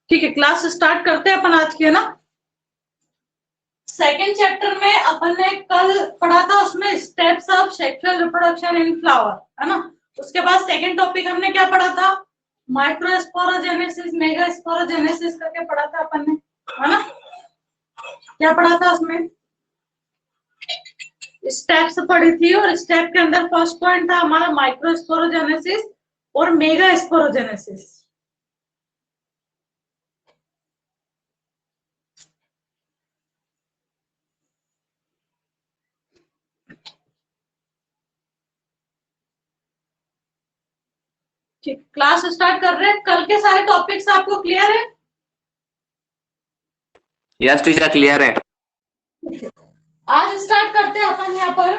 ठीक है, class start करते हैं अपन आज की, है ना। सेकेंड चैप्टर में अपन ने कल पढ़ा था, उसमें steps of sexual reproduction in flower, है ना। उसके बाद सेकेंड टॉपिक हमने क्या पढ़ा था, माइक्रोस्पोरोजेनेसिस मेगास्पोरोजेनेसिस करके पढ़ा था अपन ने, है ना। क्या पढ़ा था उसमें, स्टेप्स पढ़ी थी, और स्टेप के अंदर फर्स्ट पॉइंट था हमारा माइक्रोस्पोरोजेनेसिस और मेगास्पोरोजेनेसिस। ठीक, क्लास स्टार्ट कर रहे हैं। कल के सारे टॉपिक्स आपको क्लियर है? यस टीचर, क्लियर है। आज स्टार्ट करते हैं अपन यहाँ पर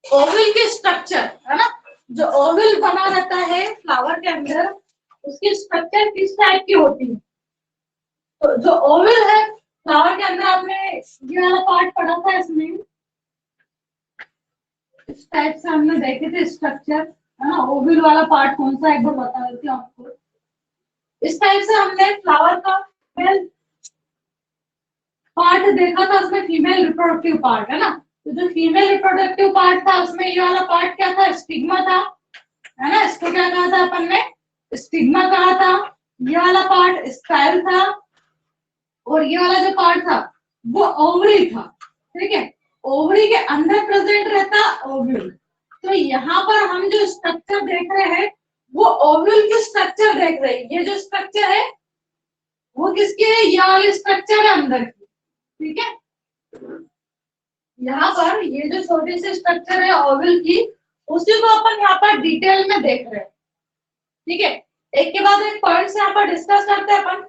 ओवल के स्ट्रक्चर, है ना। जो ओवल बना रहता है फ्लावर के अंदर, उसकी स्ट्रक्चर किस टाइप की होती है। तो जो ओवल है फ्लावर के अंदर, आपने ये वाला पार्ट पढ़ा था, इसमें इस टाइप से हमने देखे थे स्ट्रक्चर, है ना। ओवल वाला पार्ट कौन सा, एक बार बता देती हूँ आपको। इस टाइप से हमने फ्लावर का पार्ट देखा था, उसमें फीमेल रिप्रोडक्टिव पार्ट, है ना। तो जो फीमेल रिप्रोडक्टिव पार्ट था, उसमें ये वाला पार्ट क्या था, स्टिग्मा था, है ना। इसको क्या कहा था अपन ने, स्टिग्मा कहा था। ये वाला पार्ट स्टाइल था, और ये वाला जो पार्ट था वो ओवरी था, ठीक है। ओवरी के अंदर प्रेजेंट रहता ओव्यूल। तो यहाँ पर हम जो स्ट्रक्चर देख रहे हैं वो ओव्यूल की स्ट्रक्चर देख रहे हैं। ये जो स्ट्रक्चर है वो किसकी है, ये वाली स्ट्रक्चर है अंदर की, ठीक है। यहाँ पर ये जो छोटी सी स्ट्रक्चर है ओवल की, उसी को अपन यहाँ पर डिटेल में देख रहे हैं, ठीक है। एक के बाद एक पॉइंट्स यहाँ पर डिस्कस करते हैं अपन।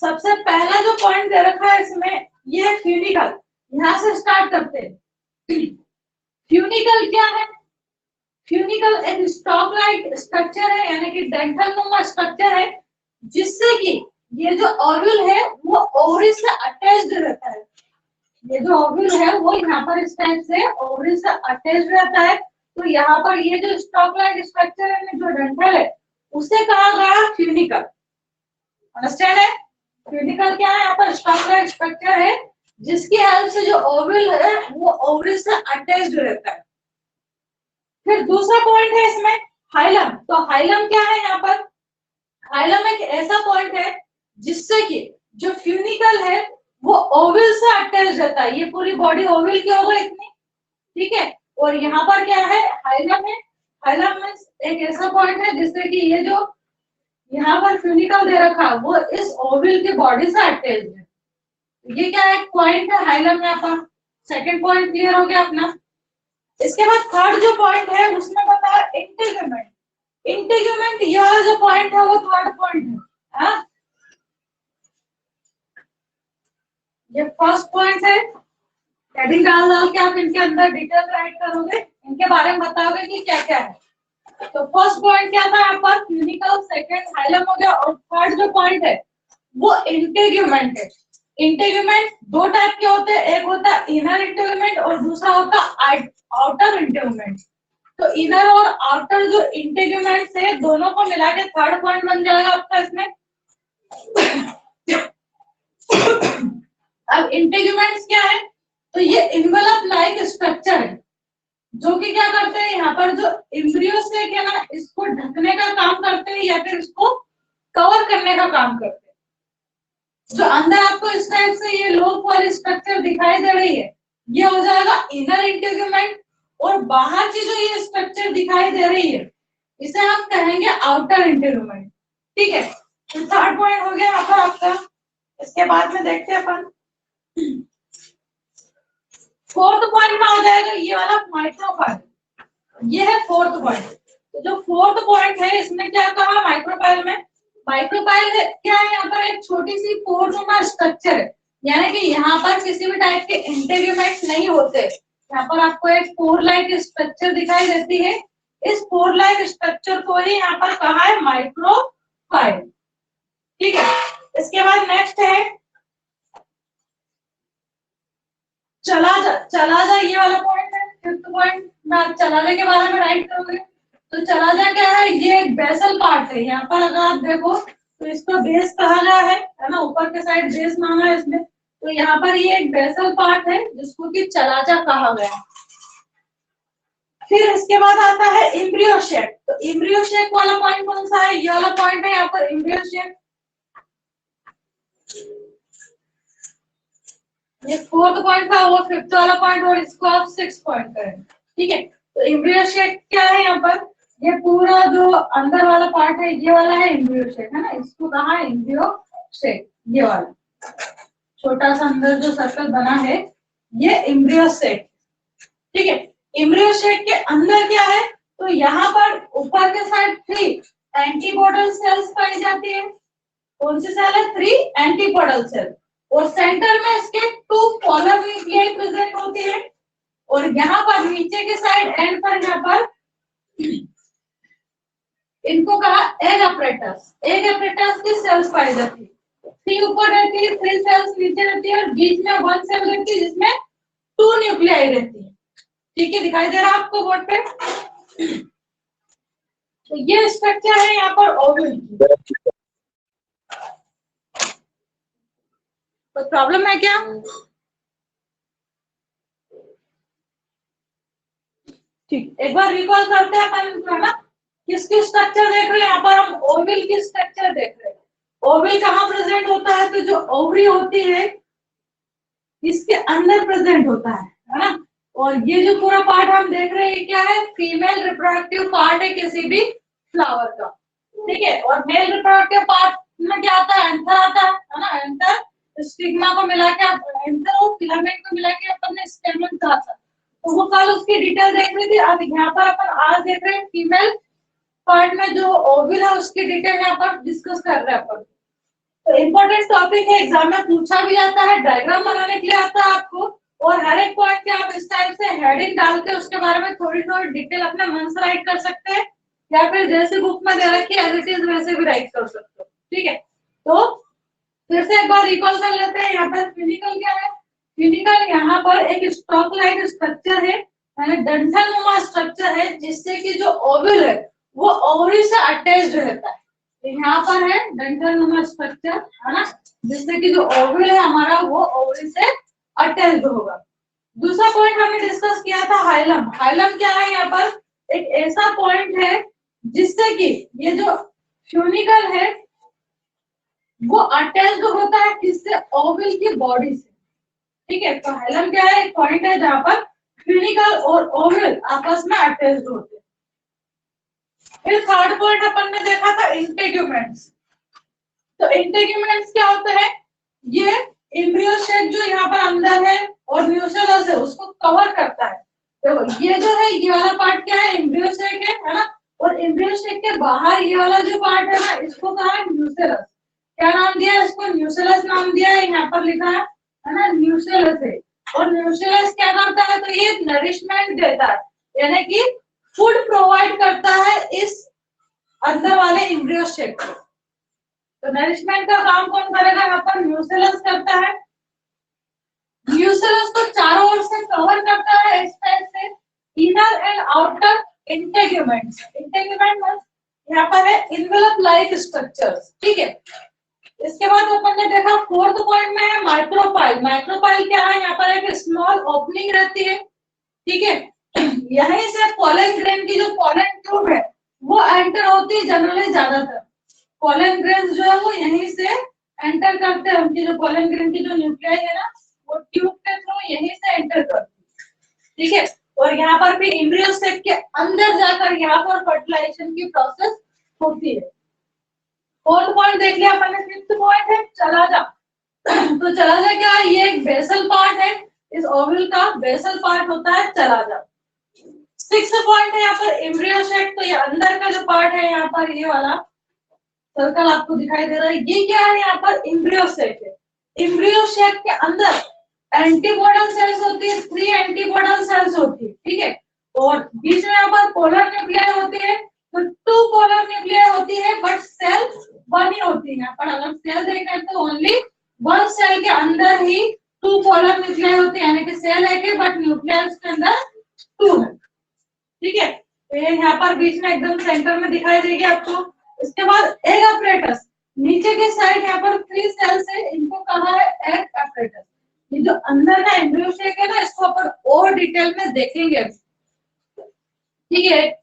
सबसे पहला जो पॉइंट दे रखा है इसमें, ये है फ्यूनिकल। यहाँ से स्टार्ट करते हैं। फ्यूनिकल क्या है, फ्यूनिकल एक स्टॉक लाइक स्ट्रक्चर है, यानी कि डेंटल नुमा स्ट्रक्चर है, जिससे कि ये जो ओव्यूल है वो ओवरी से अटैच्ड रहता है। ये जो ओव्यूल है वो यहाँ पर इस टाइप से ओवरी से अटैच्ड रहता है। तो यहाँ पर ये जो स्टॉक लाइक स्ट्रक्चर है, जो डेंटल है, उसे कहा गया फ्यूनिकल। अंडरस्टैंड है, फ्यूनिकल क्या है, यहाँ पर स्टॉक लाइक स्ट्रक्चर है जिसकी हेल्प से जो ओव्यूल है वो ओवरी से अटैच्ड रहता है। फिर दूसरा पॉइंट है इसमें हाइलम। तो हाइलम क्या है, यहाँ पर हाइलम एक ऐसा पॉइंट है जिससे कि जो फ्यूनिकल है वो ओवल से अटैच रहता है। ये पूरी बॉडी ओवल की होगा इतनी, ठीक है। और यहाँ पर क्या है, हाइलम है। हाइलम में एक ऐसा पॉइंट है जिससे कि ये जो यहाँ पर फ्यूनिकल दे रखा है वो इस ओवल की बॉडी से अटैच है। ये क्या एक पॉइंट है हाइलम। यहाँ पर सेकंड पॉइंट क्लियर हो गया अपना। इसके बाद थर्ड जो पॉइंट है उसमें बताया इंटीग्यूमेंट। इंटीग्यूमेंट यह जो पॉइंट है वो थर्ड पॉइंट है, हाँ? ये फर्स्ट पॉइंट है। हेडिंग डाल डाल के आप इनके अंदर डिटेल राइट करोगे, इनके बारे में बताओगे कि क्या क्या है। तो फर्स्ट पॉइंट क्या था यहाँ पर, क्लिनिकल, सेकंड हाइलम हो गया, और थर्ड जो पॉइंट है वो इंटीग्यूमेंट है। इंटीग्यूमेंट दो टाइप के होते हैं, एक होता है इनर इंटीग्यूमेंट और दूसरा होता है आउटर इंटीग्यूमेंट। तो इनर और आउटर जो इंटीग्यूमेंट है दोनों को मिला के थर्ड पॉइंट बन जाएगा आपका इसमें। अब इंटीग्यूमेंट्स क्या है, तो ये इन्वेलप लाइक स्ट्रक्चर है जो कि क्या करते हैं, यहाँ पर जो एम्ब्रियो से क्या ना इसको ढकने का काम करते हैं या फिर इसको कवर करने का काम करते हैं। जो अंदर आपको इस टाइप से ये लोग वाली स्ट्रक्चर दिखाई दे रही है, ये हो जाएगा इनर इंटीग्यूमेंट, और बाहर की जो ये स्ट्रक्चर दिखाई दे रही है इसे हम कहेंगे आउटर इंटीग्यूमेंट, ठीक है। तो थर्ड पॉइंट हो गया यहाँ पर आपका। इसके बाद में देखते हैं अपन फोर्थ पॉइंट में हो जाएगा ये वाला माइक्रोफाइल। ये है फोर्थ पॉइंट। तो जो फोर्थ पॉइंट है इसमें क्या कहा, माइक्रोफाइल में, माइक्रोफाइल क्या है, यहाँ पर एक छोटी सी पोरनुमा स्ट्रक्चर है, यानी कि यहाँ पर किसी भी टाइप के इंटीग्यूमेंट नहीं होते। यहाँ पर आपको एक पोर लाइक स्ट्रक्चर दिखाई देती है। इस पोर लाइक स्ट्रक्चर को ही यहाँ पर कहा है माइक्रोफाइल, ठीक है। इसके बाद नेक्स्ट है चला जा ये वाला पॉइंट है, फिफ्थ पॉइंट में चलाने के बारे में राइट करोगे। तो चला जा क्या है, ये एक बेसल पार्ट है। यहाँ पर अगर आप देखो तो इसको बेस कहा गया है ना, ऊपर के साइड बेस माना है इसमें। तो यहाँ पर ये एक बेसल पार्ट है जिसको कि चलाजा कहा गया है। फिर इसके बाद आता है एम्ब्रियो शेक। तो एम्ब्रियो शेक वाला पॉइंट कौन सा है? ये वाला पॉइंट है यहाँ पर एम्ब्रियो शेक। ये 4th पॉइंट था, वो 5th वाला पॉइंट, और इसको आप 6th पॉइंट करें। ठीक है, तो एम्ब्रियो शेक क्या है यहाँ पर? ये पूरा जो अंदर वाला पार्ट है ये वाला है एम्ब्रियो शेक, है ना। इसको कहा है एम्ब्रियो शेक। ये वाला छोटा सा अंदर जो सर्कल बना है ये एम्ब्रियो शेक। ठीक है, एम्ब्रियो शेक के अंदर क्या है? तो यहाँ पर ऊपर के साइड 3 एंटीपोडल सेल्स पाई जाती है। कौन सी सेल है? 3 एंटीपोडल सेल। और सेंटर में इसके 2 पोलर न्यूक्लियाई प्रेजेंट होती है। और यहाँ पर नीचे के साइड एंड पर यहाँ पर इनको कहा एग अपरेटस। एग अपरेटस की सेल्स पाई जाती है। 3 ऊपर रहती है, 3 सेल्स नीचे रहती है, और बीच में 1 सेल रहती है जिसमें 2 न्यूक्लियाई रहती है। ठीक है, दिखाई दे रहा है आपको बोर्ड पे? तो ये स्ट्रक्चर है यहाँ पर ओवल की। तो प्रॉब्लम है क्या? ठीक, एक बार रिकॉल करते हैं अपन, ना किसकी स्ट्रक्चर देख रहे हैं? यहाँ पर हम ओवल की स्ट्रक्चर देख रहे हैं। ओवल कहाँ प्रेजेंट होता है? तो जो ओवरी होती है इसके अंदर प्रेजेंट होता है ना। और ये जो पूरा पार्ट हम देख रहे हैं क्या है? फीमेल रिप्रोडक्टिव पार्ट है किसी भी फ्लावर का। ठीक है, और मेल रिप्रोडक्टिव पार्ट में क्या आता है? एंथर आता है ना। एंथर स्टिग्मा को मिला के, एंथर और फिलामेंट को मिला के अपन ने स्टेमन कहा था। तो वो कल उसकी डिटेल देख रही थी। अब यहाँ पर अपन आज देख रहे हैं फीमेल पार्ट में जो ओवल है उसकी डिटेल यहाँ पर डिस्कस कर रहे हैं अपन। तो इम्पोर्टेंट टॉपिक है, एग्जाम में पूछा भी जाता है, डायग्राम बनाने के लिए आता है आपको। और हर एक पॉइंट के आप इस टाइप से हेडिंग डाल के उसके बारे में थोड़ी थोड़ी डिटेल अपने मन से राइट कर सकते हैं, या फिर जैसे बुक में दे रखी है एज इट इज वैसे भी राइट कर सकते हो। ठीक है, तो फिर से एक बार रिकॉल कर लेते हैं। यहाँ पर फिनिकल क्या है? फिनिकल यहाँ पर एक स्टॉक लाइक स्ट्रक्चर है, डंठलनुमा स्ट्रक्चर है, जिससे कि जो ओवल है वो ओवरी से अटैच्ड रहता है। यहाँ पर है डंठलनुमा स्ट्रक्चर, है ना, जिससे कि जो ओवल है हमारा वो ओवरी से अटैच्ड होगा। दूसरा पॉइंट हमने डिस्कस किया था हाइलम। हाइलम क्या है? यहाँ पर एक ऐसा पॉइंट है जिससे कि ये जो फ्यूनिकल है वो अटैच्ड होता है किससे? ओवल की बॉडी से। ठीक है, तो हाइलम क्या है? एक पॉइंट है जहां पर फ्यूनिकल और ओवल आपस में अटैच्ड होते हैं। फिर थर्ड पॉइंट अपन ने देखा था इंटेग्यूमेंट्स। तो इंटेग्यूमेंट्स क्या होते हैं? ये एम्ब्रियो शेक जो यहाँ पर अंदर है और न्यूसेलस है उसको कवर करता है। तो ये जो है ये वाला पार्ट क्या है? एम्ब्रियो शेक है ना। और एम्ब्रियो शेक के बाहर ये वाला जो पार्ट है ना इसको कहा है न्यूसेलस। क्या नाम दिया है इसको? न्यूसेलस नाम दिया है, यहाँ पर लिखा है ना न्यूसेलस है। और न्यूसेलस क्या करता है? तो ये नरिशमेंट देता है, यानी कि फूड प्रोवाइड करता है इस अंदर वाले एम्ब्रियो शेक को। तो नरिशमेंट का काम कौन करेगा? यहाँ पर न्यूसेलस करता है। न्यूसेलस को चारों ओर से कवर करता है इस टाइप से, inner and outer integuments. Integument means यहाँ पर है इन्वेलप लाइक स्ट्रक्चर्स। ठीक है, इसके बाद अपन ने देखा 4th पॉइंट में है माइक्रोपाइल। माइक्रोपाइल क्या है? यहाँ पर एक स्मॉल ओपनिंग रहती है। ठीक है, यहीं से पोलन ग्रेन की जो पोलन ट्यूब है वो एंटर होती है। जनरली ज्यादातर पोलन ग्रेन जो है वो यहीं से एंटर करते हैं। उनकी जो पोलन ग्रेन की जो न्यूक्लियाई है ना वो ट्यूब के थ्रू यहीं से एंटर करती है। ठीक है, और यहाँ पर भी एम्ब्रियो सेक के अंदर जाकर यहाँ पर फर्टिलाइजेशन की प्रोसेस होती है। 4th पॉइंट देख लिया अपन ने। 5th पॉइंट है चलाजा। तो चलाजा क्या है? ये एक बेसल पार्ट है, इस ओवल का बेसल पार्ट होता है चलाजा। 6th पॉइंट है यहाँ पर एम्ब्रियो शेक। तो ये अंदर का जो पार्ट है यहाँ पर ये वाला सर्कल आपको दिखाई दे रहा है, ये क्या है? यहाँ पर एम्ब्रियो शेक है। एम्ब्रियो शेक के अंदर एंटीबॉडल सेल्स होती है, 3 एंटीबॉडल सेल्स होती है। ठीक है, और बीच में यहाँ पर पोलर न्यूक्लियाई होती है। तो 2 पोलर न्यूक्लियाई होती है बट सेल 1 ही होती है। यहाँ पर अगर सेल देखें तो ओनली 1 सेल के अंदर ही 2 पोलर न्यूक्लियाई होती है, यानी कि सेल है बट न्यूक्लियस के अंदर 2 है। ठीक है, तो ये यहाँ पर बीच में एकदम सेंटर में दिखाई देगी आपको। इसके बाद एग अपरेटस। नीचे के साइड यहाँ पर 3 सेल्स है, इनको कहा है एग apparatus। ये जो अंदर का एम्ब्रियो शेक है ना, इसको अपन और डिटेल में देखेंगे, ठीक है।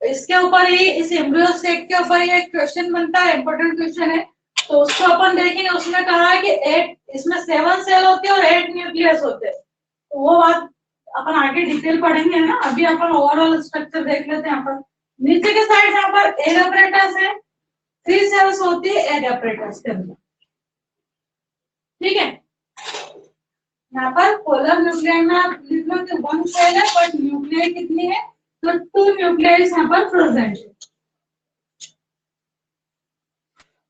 इसके ऊपर ही, इस एम्ब्रियो सेक के ऊपर ये क्वेश्चन बनता है, इंपॉर्टेंट क्वेश्चन है, तो उसको अपन देखेंगे। उसमें कहा है कि 8, इसमें 7 सेल होते हैं और 8 न्यूक्लियस होते हैं, तो वो बात अपन आगे डिटेल पढ़ेंगे ना। अभी अपन ओवरऑल स्ट्रक्चर देख लेते हैं। यहाँ पर नीचे के साइड यहाँ पर एग apparatus है, 3 सेल्स होती है एग apparatus के अंदर, ठीक है। यहाँ पर पोलर न्यूक्लियर में आप लिख लो कि 1 सेल है, बट न्यूक्लियर कितनी है, तो 2 न्यूक्लियर यहाँ पर प्रेजेंट है।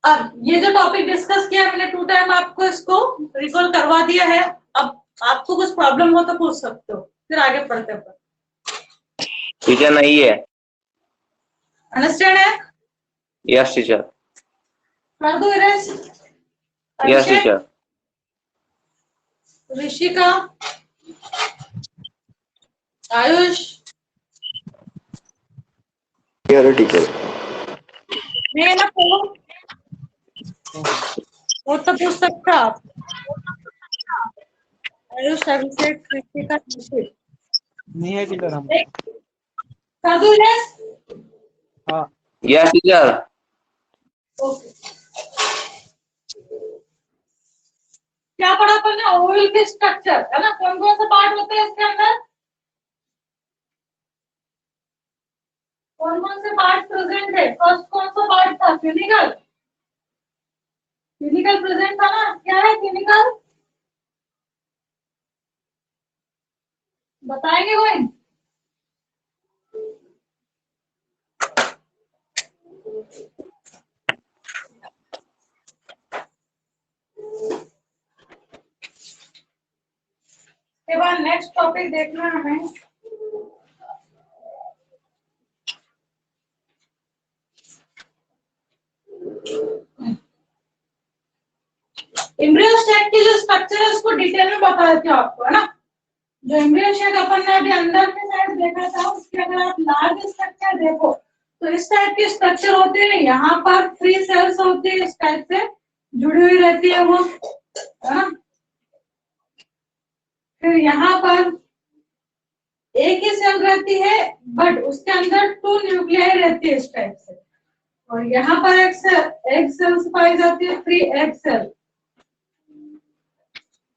अब ये जो टॉपिक डिस्कस किया मैंने 2 टाइम, आपको इसको रिकॉल करवा दिया है। अब आपको कुछ प्रॉब्लम हो तो पूछ सकते हो, फिर आगे पढ़ते हैं। टीचर नहीं है। अंडरस्टैंड है? Yes teacher. कर दो erase. Yes teacher. Rishika, Ayush, teacher मैं ना वो तो पूछ सकता आप। आयुष, अभिषेक, ऋषिका, नहीं है टीचर हम। कर दो इरेज। हाँ यस टीचर। ओके, क्या पढ़ा अपन ने? ओवल के स्ट्रक्चर है ना, कौन कौन से पार्ट होते हैं इसके अंदर, कौन कौन से पार्ट प्रेजेंट है। फर्स्ट कौन सा पार्ट था? क्लिनिकल। क्लिनिकल प्रेजेंट था ना, क्या है क्लिनिकल, बताएंगे कोई? के बाद नेक्स्ट टॉपिक देखना हमें एम्ब्रियो शेक की जो स्ट्रक्चर है उसको डिटेल में बता देती हूँ आपको, है ना। जो एम्ब्रियो शेक अपन ने अभी अंदर के साइड देखा था, उसके अगर आप लार्ज स्ट्रक्चर देखो तो इस टाइप की स्ट्रक्चर होती है। यहाँ पर 3 सेल्स होती है, इस टाइप से जुड़ी हुई रहती है वो, है ना। फिर यहाँ पर एक ही सेल रहती है, बट उसके अंदर 2 न्यूक्लियाई रहती है इस टाइप से। और यहाँ पर एक सेल्स पाई जाती है, 3 एग सेल,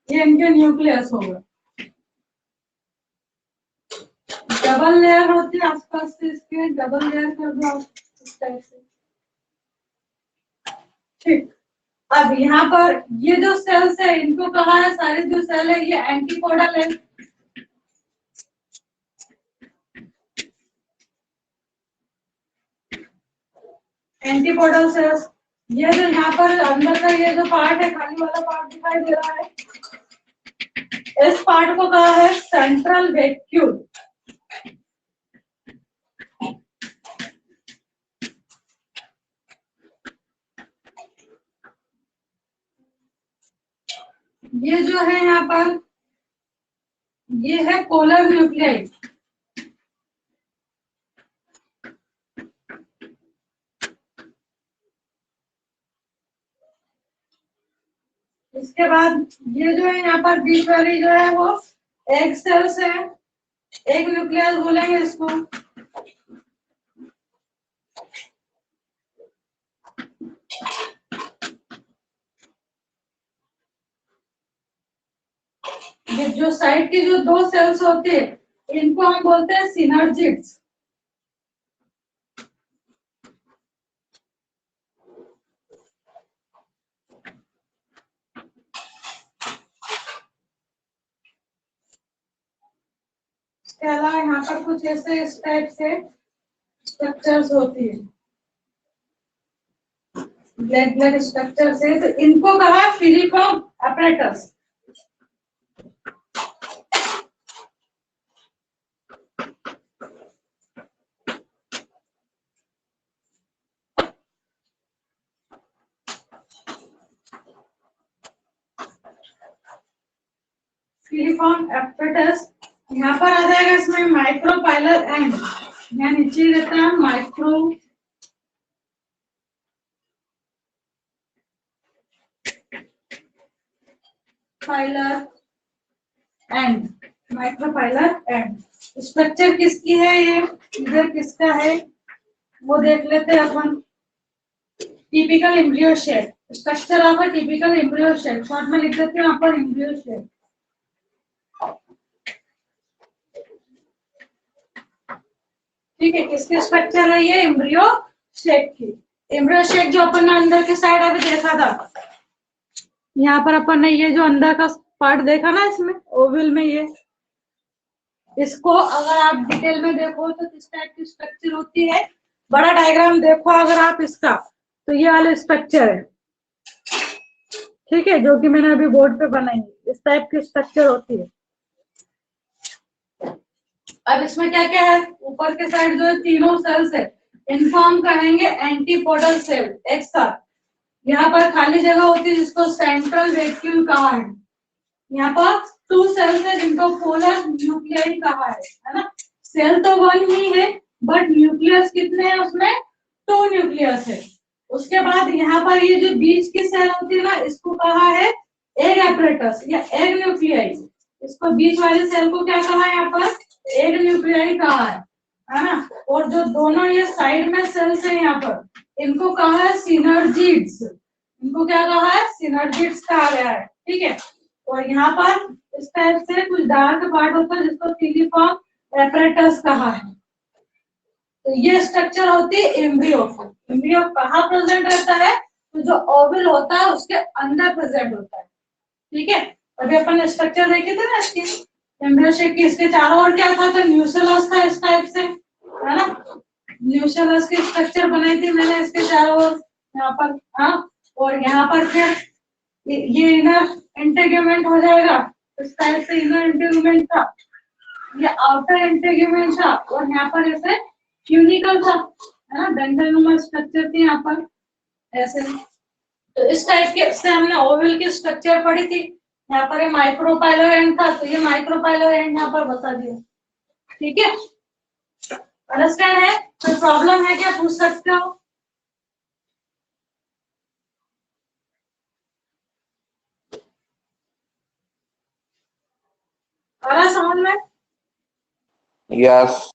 ये इनके न्यूक्लियस होगा। डबल लेयर होती है आसपास से, इसके डबल लेयर कर दो आप इस टाइप से, ठीक। अब यहाँ पर ये जो सेल्स है, इनको कहा है, सारे जो सेल है ये एंटीपोडल है। एंटीपोडल सेल्स, ये जो यहाँ पर अंदर का ये जो पार्ट है, खाली वाला पार्ट दिखाई दे रहा है, इस पार्ट को कहा है सेंट्रल वैक्यूल। ये जो है यहाँ पर, ये है पोलर न्यूक्लियाई। इसके बाद ये जो है यहाँ पर बीच वाली जो है वो एग सेल्स है, एग न्यूक्लियस बोलेंगे इसको। ये जो साइड की जो 2 सेल्स होते हैं, इनको हम बोलते हैं सिनर्जिड्स। इसके अलावा यहाँ पर कुछ ऐसे इस टाइप से स्ट्रक्चर्स होती है, ब्लैक ब्लैक स्ट्रक्चर से, तो इनको कहा फिलिफॉर्म apparatus। फिलिफॉर्म apparatus यहाँ पर आ जाएगा, इसमें माइक्रोपाइलर एंड, यहाँ नीचे रहता है माइक्रो माइक्रोफाइलर एंड स्ट्रक्चर किसकी है, ये इधर किसका है वो देख लेते हैं अपन। Typical embryo shape, structure of a typical embryo shape, short में लिख देते हैं यहाँ पर एम्ब्रियो शेप। ठीक है, किसकी स्ट्रक्चर है ये, एम्ब्रियो शेप की। एम्ब्रियो शेप जो अपन ने अंदर के साइड अभी देखा था, यहाँ पर अपन ने ये जो अंदर का पार्ट देखा ना, इसमें ओवल में ये, इसको अगर आप डिटेल में देखो तो किस टाइप की स्ट्रक्चर होती है। बड़ा डायग्राम देखो अगर आप इसका, तो ये वाला स्ट्रक्चर है, ठीक है, जो कि मैंने अभी बोर्ड पे बनाई, इस टाइप की स्ट्रक्चर होती है। अब इसमें क्या क्या है, ऊपर के साइड जो तीनों सेल्स है इनको हम कहेंगे एंटीपोडल सेल एक साथ। यहाँ पर खाली जगह होती है जिसको सेंट्रल वैक्यूल कहा है। यहाँ पर 2 सेल्स है जिनको पोलर न्यूक्लियाई कहा है ना। सेल तो 1 ही है बट न्यूक्लियस कितने हैं उसमें, 2 न्यूक्लियस है। उसके बाद यहाँ पर ये जो बीच की सेल होती है ना, इसको कहा है एग एपरेटस या एग न्यूक्लियाई। इसको बीच वाली सेल को क्या कहा है, यहाँ पर एग न्यूक्लियाई कहा है ना। और जो दोनों ये साइड में सेल्स है यहाँ पर, इनको कहा है सिनर्जिड्स। इनको क्या कहा है, सिनर्जिड्स कहा गया है, ठीक है। और यहाँ पर इस टाइप से कुछ डार्क पार्ट होता है जिसको फिलिफॉर्म एपरेटस कहा है। तो ये स्ट्रक्चर होती है एम्ब्रियो की। एम्ब्रियो कहाँ प्रेजेंट रहता है, तो जो ओवल होता है उसके अंदर प्रेजेंट होता है, ठीक है। अभी अपन स्ट्रक्चर देखे थे ना इसकी, एम्ब्रियो शेप की, इसके चारों ओर क्या था, तो न्यूसेलस था इस टाइप से, है ना। न्यूसेलस की स्ट्रक्चर बनाई थी मैंने इसके चारों ओर यहाँ पर, हाँ। और यहाँ पर फिर ये इनर इंटेग्यूमेंट हो जाएगा, इस टाइप से इनर इंटेग्यूमेंट था, ये आउटर इंटेग्यूमेंट था, और यहाँ पर ऐसे क्यूनिकल था, है ना, डंडलनुमा स्ट्रक्चर थी यहाँ पर ऐसे। तो इस टाइप के से हमने ओवल की स्ट्रक्चर पढ़ी थी। यहाँ पर ये माइक्रोपाइलर एंड था, तो ये माइक्रोपाइलर एंड यहाँ पर बता दिया, ठीक है। अंडरस्टैंड है, कोई प्रॉब्लम है क्या, पूछ सकते हो। आ रहा समझ में, यस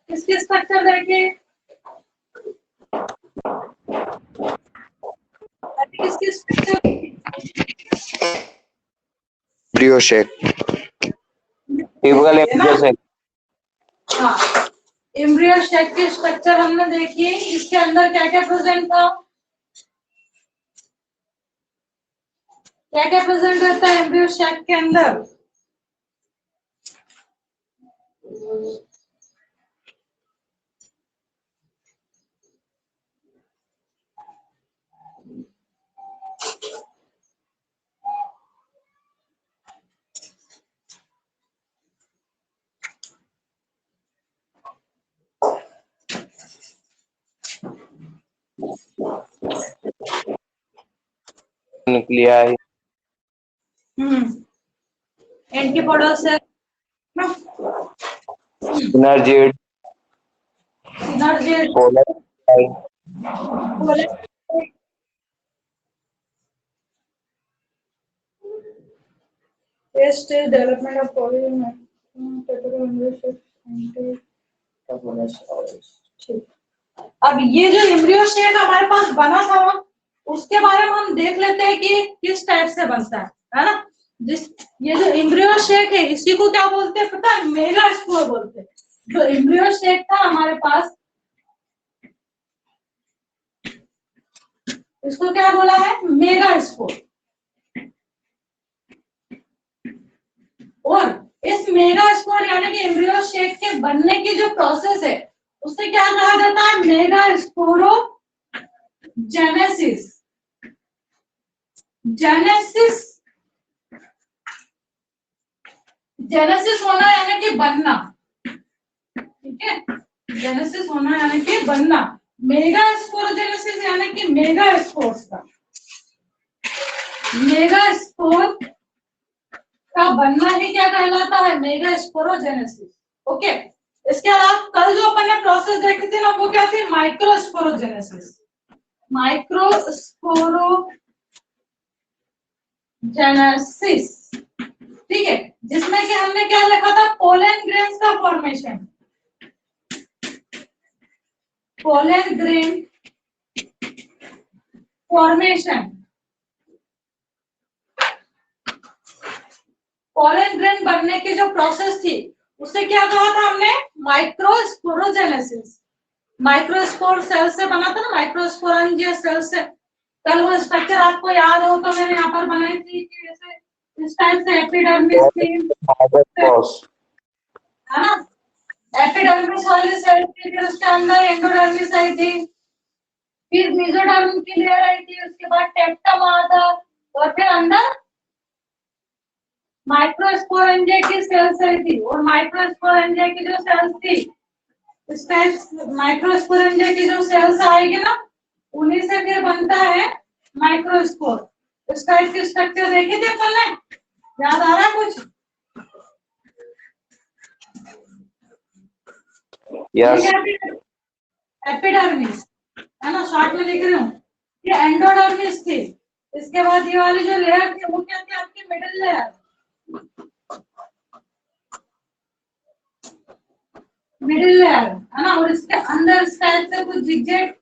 किसकी स्ट्रक्चर देखिए, किसकी structure, embryo shape. Typical embryo shape. हाँ, एम्ब्रियो शेप की स्ट्रक्चर हमने देखी है। इसके अंदर क्या क्या प्रेजेंट था, क्या क्या प्रेजेंट रहता है एम्ब्रियो शेप के अंदर। Nuclei, antipodal cell, synergid, synergid, polar, stage development of ठीक। अब ये जो एम्ब्रियो शेप हमारे पास बना था, उसके बारे में हम देख लेते हैं कि किस टाइप से बनता है ना। जिस ये जो एम्ब्रियो शेप है इसी को क्या बोलते हैं पता है, मेगास्पोर बोलते हैं। जो एम्ब्रियो शेप था हमारे पास, इसको क्या बोला है, मेगास्पोर। और इस मेगास्पोर यानी कि एम्ब्रियो शेप के बनने की जो प्रोसेस है उसे क्या कहा जाता है, मेगास्पोरोजेनेसिस। जेनेसिस, जेनेसिस होना यानी कि बनना, ठीक है। जेनेसिस होना यानी कि बनना, मेगास्पोरोजेनेसिस यानी कि मेगास्पोर्स का, मेगास्पोर का बनना ही क्या कहलाता है, मेगास्पोरोजेनेसिस। ओके। इसके अलावा कल जो अपन ने प्रोसेस देखी थी ना, वो क्या थी, माइक्रोस्पोरोजेनेसिस। माइक्रोस्पोरोजेनेसिस जेनेसिस, ठीक है, जिसमें कि हमने क्या लिखा था, पोलन ग्रेन्स का formation, pollen grain formation. Pollen grain बनने की जो प्रोसेस थी उसे क्या कहा था हमने, माइक्रोस्पोरोजेनेसिस। माइक्रोस्पोर सेल से बना था ना, माइक्रोस्पोरेंजिया सेल से। कल वो स्ट्रक्चर आपको याद हो तो मैंने यहाँ पर बनाई थी कि जैसे इस टाइप से एपिडर्मिस थी, है ना, एपिडर्मिस वाली सेल थी, फिर उसके अंदर एंडोडर्मिस आई थी, फिर मेसोडर्म की लेयर आई थी, उसके बाद टेप्टम आया था, और फिर अंदर माइक्रोस्पोरेंजिया की सेल्स आई थी। और माइक्रोस्पोरेंजिया की जो सेल्स थी, इस टाइप माइक्रोस्पोरेंजिया की जो सेल्स आएगी ना, उन्हीं से फिर बनता है माइक्रोस्पोर। इस टाइप की स्ट्रक्चर देखी थी अपन ने, याद आ रहा है कुछ? यस, एपिडर्मिस है ना, शॉर्ट में लिख रही हूँ। ये एंडोडर्मिस थी। इसके बाद ये वाली जो लेयर थी वो क्या थी, आपकी मिडिल लेयर, मिडिल लेयर, है ना। और इसके अंदर इस टाइप से कुछ जिगजेग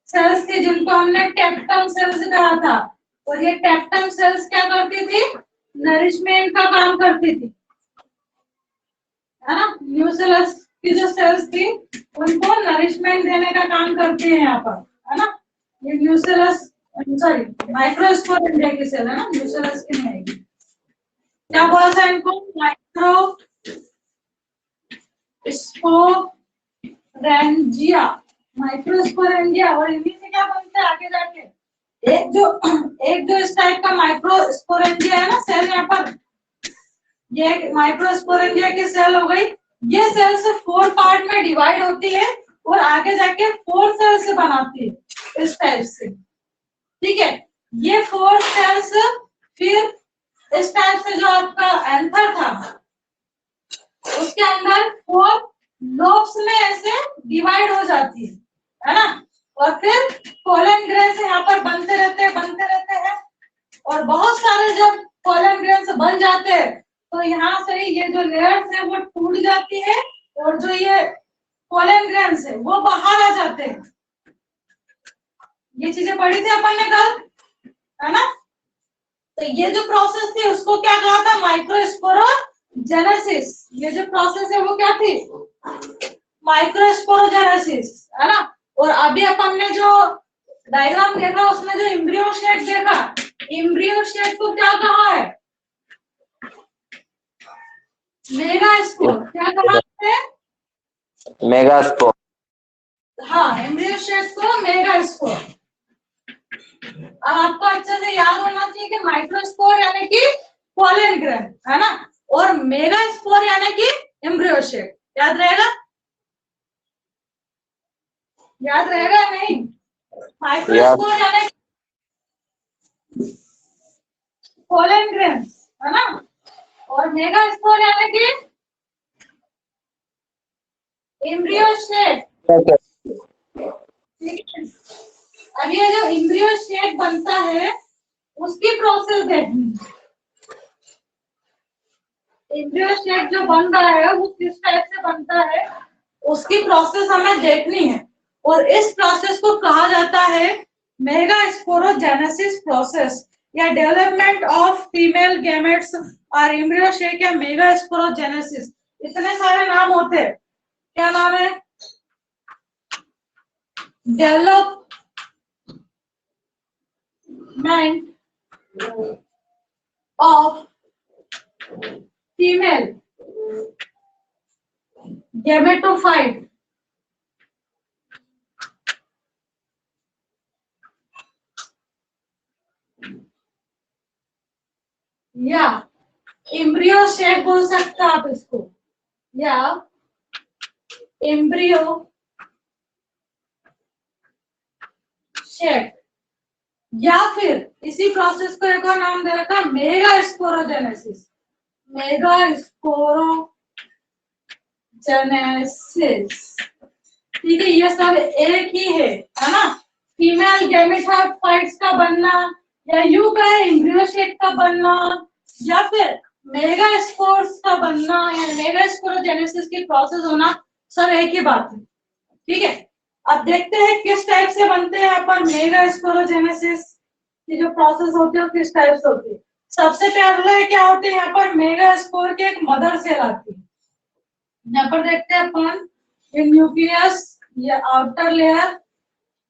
सेल्स थी जिनको हमने टेप्टम सेल्स कहा था। और ये टेप्टम सेल्स क्या करती थी, नरिशमेंट का काम करती थी, है ना। न्यूसेलस की जो सेल्स थी उनको नरिशमेंट देने का काम करती है यहाँ पर, है ना। ये न्यूसेलस, सॉरी, माइक्रोस्पोरेंजिया की सेल है ना, न्यूसेलस की नहीं आएगी। क्या बोला था इनको, माइक्रो स्पोरेंजिया, माइक्रोस्पोरेंजिया। और इन्हीं से क्या बनता है आगे जाके, एक जो इस टाइप का माइक्रोस्पोरेंजिया है ना सेल, यहाँ पर ये माइक्रोस्पोरेंजिया की सेल हो गई। ये सेल से 4 पार्ट में डिवाइड होती है और आगे जाके 4 सेल से बनाती है इस टाइप से, ठीक है। ये 4 सेल्स फिर इस टाइप से जो आपका एंथर था उसके अंदर 4 लोब्स में ऐसे डिवाइड हो जाती है ना। और फिर पोलन ग्रेन्स यहाँ पर बनते रहते हैं। और बहुत सारे जब पोलन ग्रेन्स बन जाते हैं तो यहाँ से ये जो लेयर्स है वो टूट जाती है, और जो ये पोलन ग्रेन्स है वो बाहर आ जाते हैं। ये चीजें पढ़ी थी अपन ने कल, है ना। तो ये जो प्रोसेस थी उसको क्या कहा था, माइक्रोस्पोरोजेनेसिस। ये जो प्रोसेस है वो क्या थी, माइक्रोस्पोरोजेनेसिस, है ना। और अभी अपन ने जो डायग्राम देखा उसमें जो एम्ब्रियो शेप देखा, एम्ब्रियो शेप को क्या कहा है, मेगास्पोर। क्या कहा है, मेगास्पोर। हाँ, एम्ब्रियो शेप को मेगास्पोर। अब आपको अच्छे से याद होना चाहिए कि माइक्रोस्पोर यानी कि पोलन ग्रेन, है ना, और मेगास्पोर यानी कि एम्ब्रियो शेप। याद रहेगा, याद रहेगा नहीं? माइक्रोस्पोर यानी पोलन ग्रेन, है ना, और मेगास्पोर यानी कि एम्ब्रियो शेप, ठीक है। अब ये जो एम्ब्रियो शेप बनता है उसकी प्रोसेस देखनी है। एम्ब्रियो शेप जो बन रहा है वो किस टाइप से बनता है उसकी प्रोसेस हमें देखनी है। और इस प्रोसेस को कहा जाता है मेगास्पोरोजेनेसिस प्रोसेस, या डेवलपमेंट ऑफ फीमेल गैमेट्स और एम्ब्रियो शेप, या मेगास्पोरोजेनेसिस। इतने सारे नाम होते हैं, क्या नाम है, डेवलपमेंट of female gametophyte, या एम्ब्रियो शेप बोल सकते आप इसको, या एम्ब्रियो शेप, या फिर इसी प्रोसेस को एक और नाम दे रखा मेगास्पोरोजेनेसिस। मेगास्पोरोजेनेसिस, ठीक है। ये सब एक ही है ना। फीमेल गैमेटोफाइट्स का बनना, या यू का है एम्ब्रियोसेक का बनना, या फिर मेगा स्पोर्स का बनना या मेगा स्पोरोजेनेसिस की प्रोसेस होना, सब एक ही बात है। ठीक है, अब देखते हैं किस टाइप से बनते हैं यहाँ पर मेगा स्पोरोजेनेसिस की जो प्रोसेस होती है किस टाइप से होती है। सबसे पहले क्या होती है, यहाँ पर मेगा स्पोर की एक मदर सेल आती है। यहाँ पर देखते हैं अपन, ये न्यूक्लियस, ये आउटर लेयर,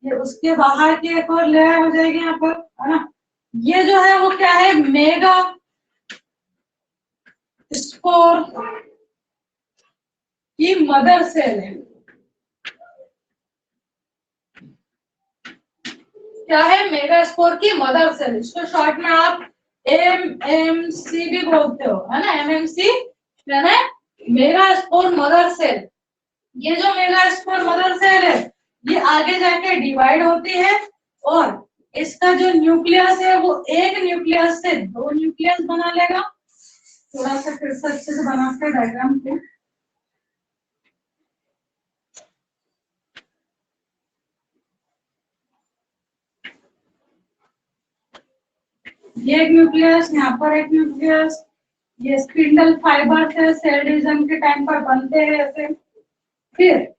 ये उसके बाहर की एक और लेयर हो जाएगी यहाँ पर, है ना। ये जो है वो क्या है, मेगा स्पोर की मदर सेल है। क्या है, मेगा स्पोर की मदर सेल। इसको शॉर्ट में आप एमएमसी भी बोलते हो, है ना। एमएमसी यानी मेगा स्पोर मदर सेल। ये जो मेगा स्पोर मदर सेल है, ये आगे जाके डिवाइड होती है और इसका जो न्यूक्लियस है वो एक न्यूक्लियस से दो न्यूक्लियस बना लेगा। थोड़ा सा फिर से अच्छे से बनाते हैं डायग्राम को। ये एक न्यूक्लियस, यहाँ पर एक न्यूक्लियस, ये स्पिंडल फाइबर से सेल डिवीजन के टाइम पर बनते हैं ऐसे। फिर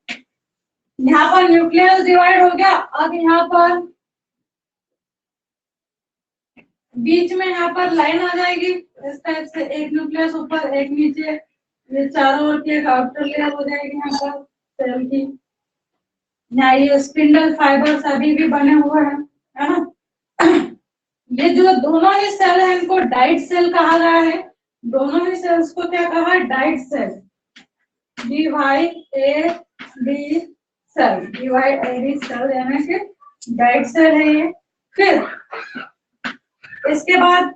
यहाँ पर न्यूक्लियस डिवाइड हो गया। अब यहाँ पर बीच में यहाँ पर लाइन आ जाएगी इस टाइप से, एक न्यूक्लियस ऊपर एक नीचे, ये चारों ओर की एक आउटर लेयर हो जाएगी यहाँ पर सेल की। यहाँ ये स्पिंडल फाइबर्स अभी भी बने हुए हैं, है ना। ये जो दोनों ही सेल है इनको डाइट सेल कहा गया है। दोनों ही सेल्स को क्या कहा, dyad cell, DYAD cell, DYAD cell यानी कि डाइट सेल है ये। फिर इसके बाद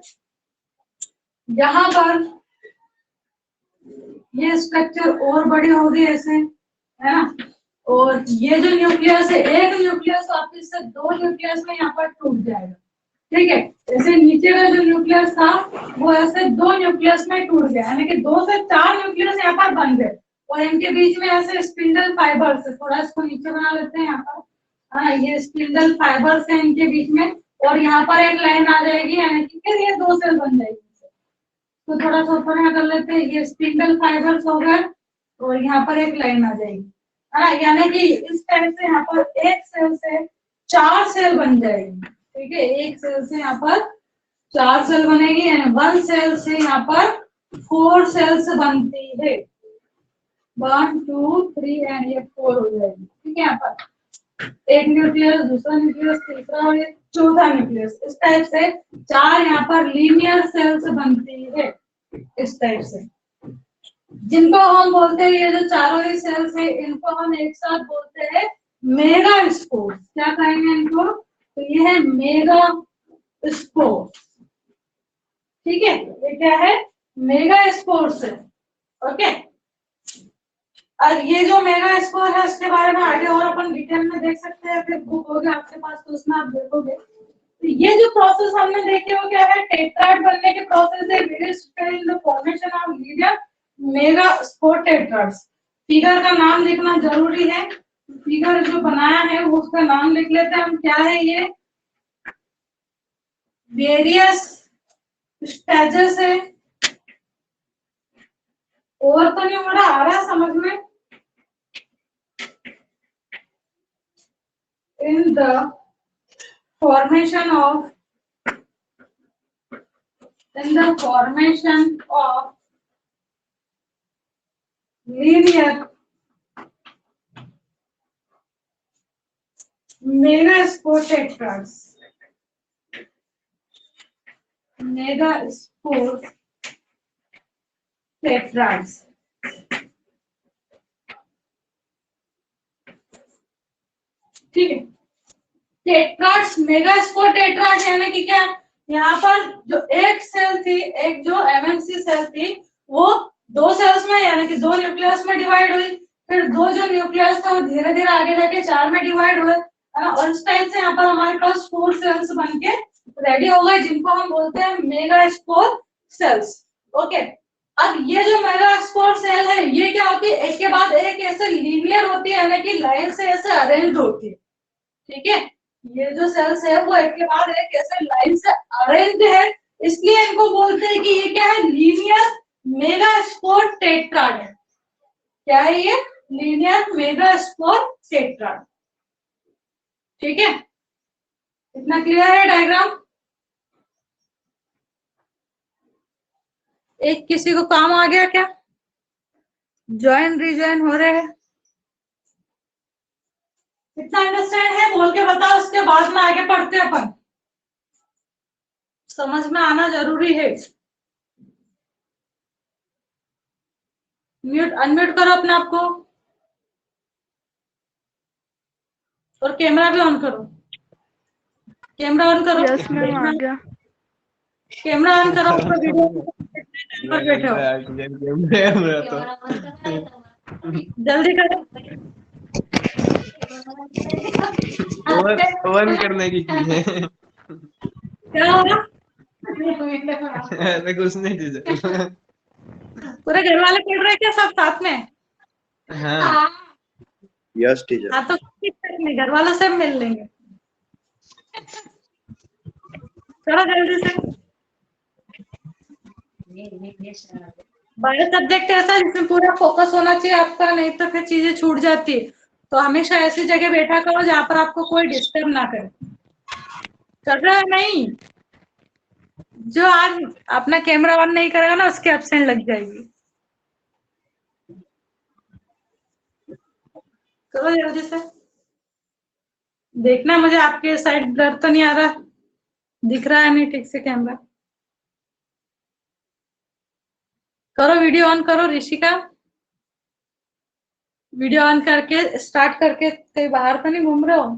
यहाँ पर ये स्ट्रक्चर और बड़ी होगी ऐसे, है ना। और ये जो न्यूक्लियस है, एक न्यूक्लियस वापिस से दो न्यूक्लियस में यहाँ पर टूट जाएगा। ठीक है, जैसे नीचे का जो न्यूक्लियस था वो ऐसे दो न्यूक्लियस में टूट गया, यानी कि 2 से 4 न्यूक्लियस यहाँ पर बन गए और इनके बीच में ऐसे स्पिंडल फाइबर से, थोड़ा इसको नीचे बना लेते हैं यहाँ पर, हाँ ये स्पिंडल फाइबर है इनके बीच में, और यहाँ पर एक लाइन आ जाएगी, यानी कि फिर ये 2 सेल बन जाएगी। तो थोड़ा सा ऊपर यहाँ कर लेते हैं, ये स्पिंडल फाइबर्स हो गए और यहाँ पर एक लाइन आ जाएगी, हाँ, यानी कि इस टाइप से यहाँ पर एक सेल से 4 सेल बन जाएगी। ठीक है, एक सेल से यहाँ पर 4 सेल बनेगी, यानी 1 सेल से यहाँ पर 4 सेल्स बनती है। 1 2 3 एंड ये 4 हो जाएगी। ठीक है, यहाँ पर एक न्यूक्लियस, दूसरा न्यूक्लियस, तीसरा और चौथा न्यूक्लियस, इस टाइप से 4 यहाँ पर लीनियर सेल्स बनती है इस टाइप से, जिनको हम बोलते हैं, ये जो चारों ही सेल्स है इनको हम एक साथ बोलते हैं मेगा स्पोर्स। क्या कहेंगे इनको, तो ये है मेगा स्पोर्स। ठीक है, ये क्या है, मेगा स्पोर्स है। ओके, और ये जो मेगा स्पोर है इसके बारे में आगे और अपन डिटेल में देख सकते हैं, फिर बुक होगा आपके पास तो उसमें आप देखोगे। तो ये जो प्रोसेस हमने देखे वो क्या है, टेट्राड बनने के प्रोसेस है, various in the formation of linear mega spore टेट्राड्स। Figure का नाम लिखना जरूरी है, फिगर जो बनाया है वो उसका नाम लिख लेते हैं हम, क्या है ये, वेरियस स्टेजेस है। और तो नहीं हो रहा, आ रहा है समझ में, in the formation of linear megaspore tetrads. Megaspore tetrads. ठीक है, टेट्राड्स, मेगास्पोर टेट्राड यानी कि क्या, यहाँ पर जो एक सेल थी, एक जो एमएमसी सेल थी, वो 2 सेल्स में यानी कि 2 न्यूक्लियस में डिवाइड हुई। फिर 2 जो न्यूक्लियस था वो धीरे धीरे आगे जाके 4 में डिवाइड हुए, और इस टाइप से यहाँ पर हमारे पास 4 सेल्स बनके रेडी हो गए, जिनको हम बोलते हैं मेगास्पोर सेल्स। ओके, अब ये जो मेगास्पोर सेल है ये क्या होती है, एक के बाद एक ऐसे लीनियर होती है, यानी कि लाइन से ऐसे अरेंज होती है। ठीक है, ये जो सेल्स है वो एक के बाद एक ऐसे लाइन से अरेंज है, इसलिए इनको बोलते हैं कि ये क्या है, लीनियर मेगास्पोर टेट्राड है। क्या है ये? Linear megaspore tetrad. ठीक है, इतना क्लियर है डायग्राम? एक किसी को काम आ गया क्या? ज्वाइन रिज्वाइन हो रहे हैं? इतना अंडरस्टैंड है बोल के बताओ, उसके बाद में आगे पढ़ते हैं अपन। समझ में आना जरूरी है। म्यूट अनम्यूट करो अपने आप को और कैमरा भी ऑन करो। कैमरा ऑन करो। यस मैम आ गया। कैमरा ऑन करो। आपका वीडियो पर बैठे हो, जल्दी करो। ओवन करने की चीज है। क्या होगा? ऐसा कुछ नहीं चीज है। पूरे घर वाले पढ़ रहे क्या सब साथ में? हाँ यस टीचर। हाँ तो घर वालों से मिल लेंगे। चलो जल्दी से। बायो सब्जेक्ट ऐसा है जिसमें पूरा फोकस होना चाहिए आपका, नहीं तो फिर चीजें छूट जाती है। तो हमेशा ऐसी जगह बैठा करो जहाँ पर आपको कोई डिस्टर्ब ना करे। कर रहा है नहीं? जो आज अपना कैमरा ऑन नहीं करेगा ना उसके एब्सेंट लग जाएगी। करो जल्दी से। देखना मुझे आपके साइड ब्लर तो नहीं आ रहा, दिख रहा है नहीं ठीक से कैमरा। करो वीडियो ऑन करो ऋषिका। वीडियो ऑन करके स्टार्ट करके कहीं बाहर तो नहीं घूम रहे हो?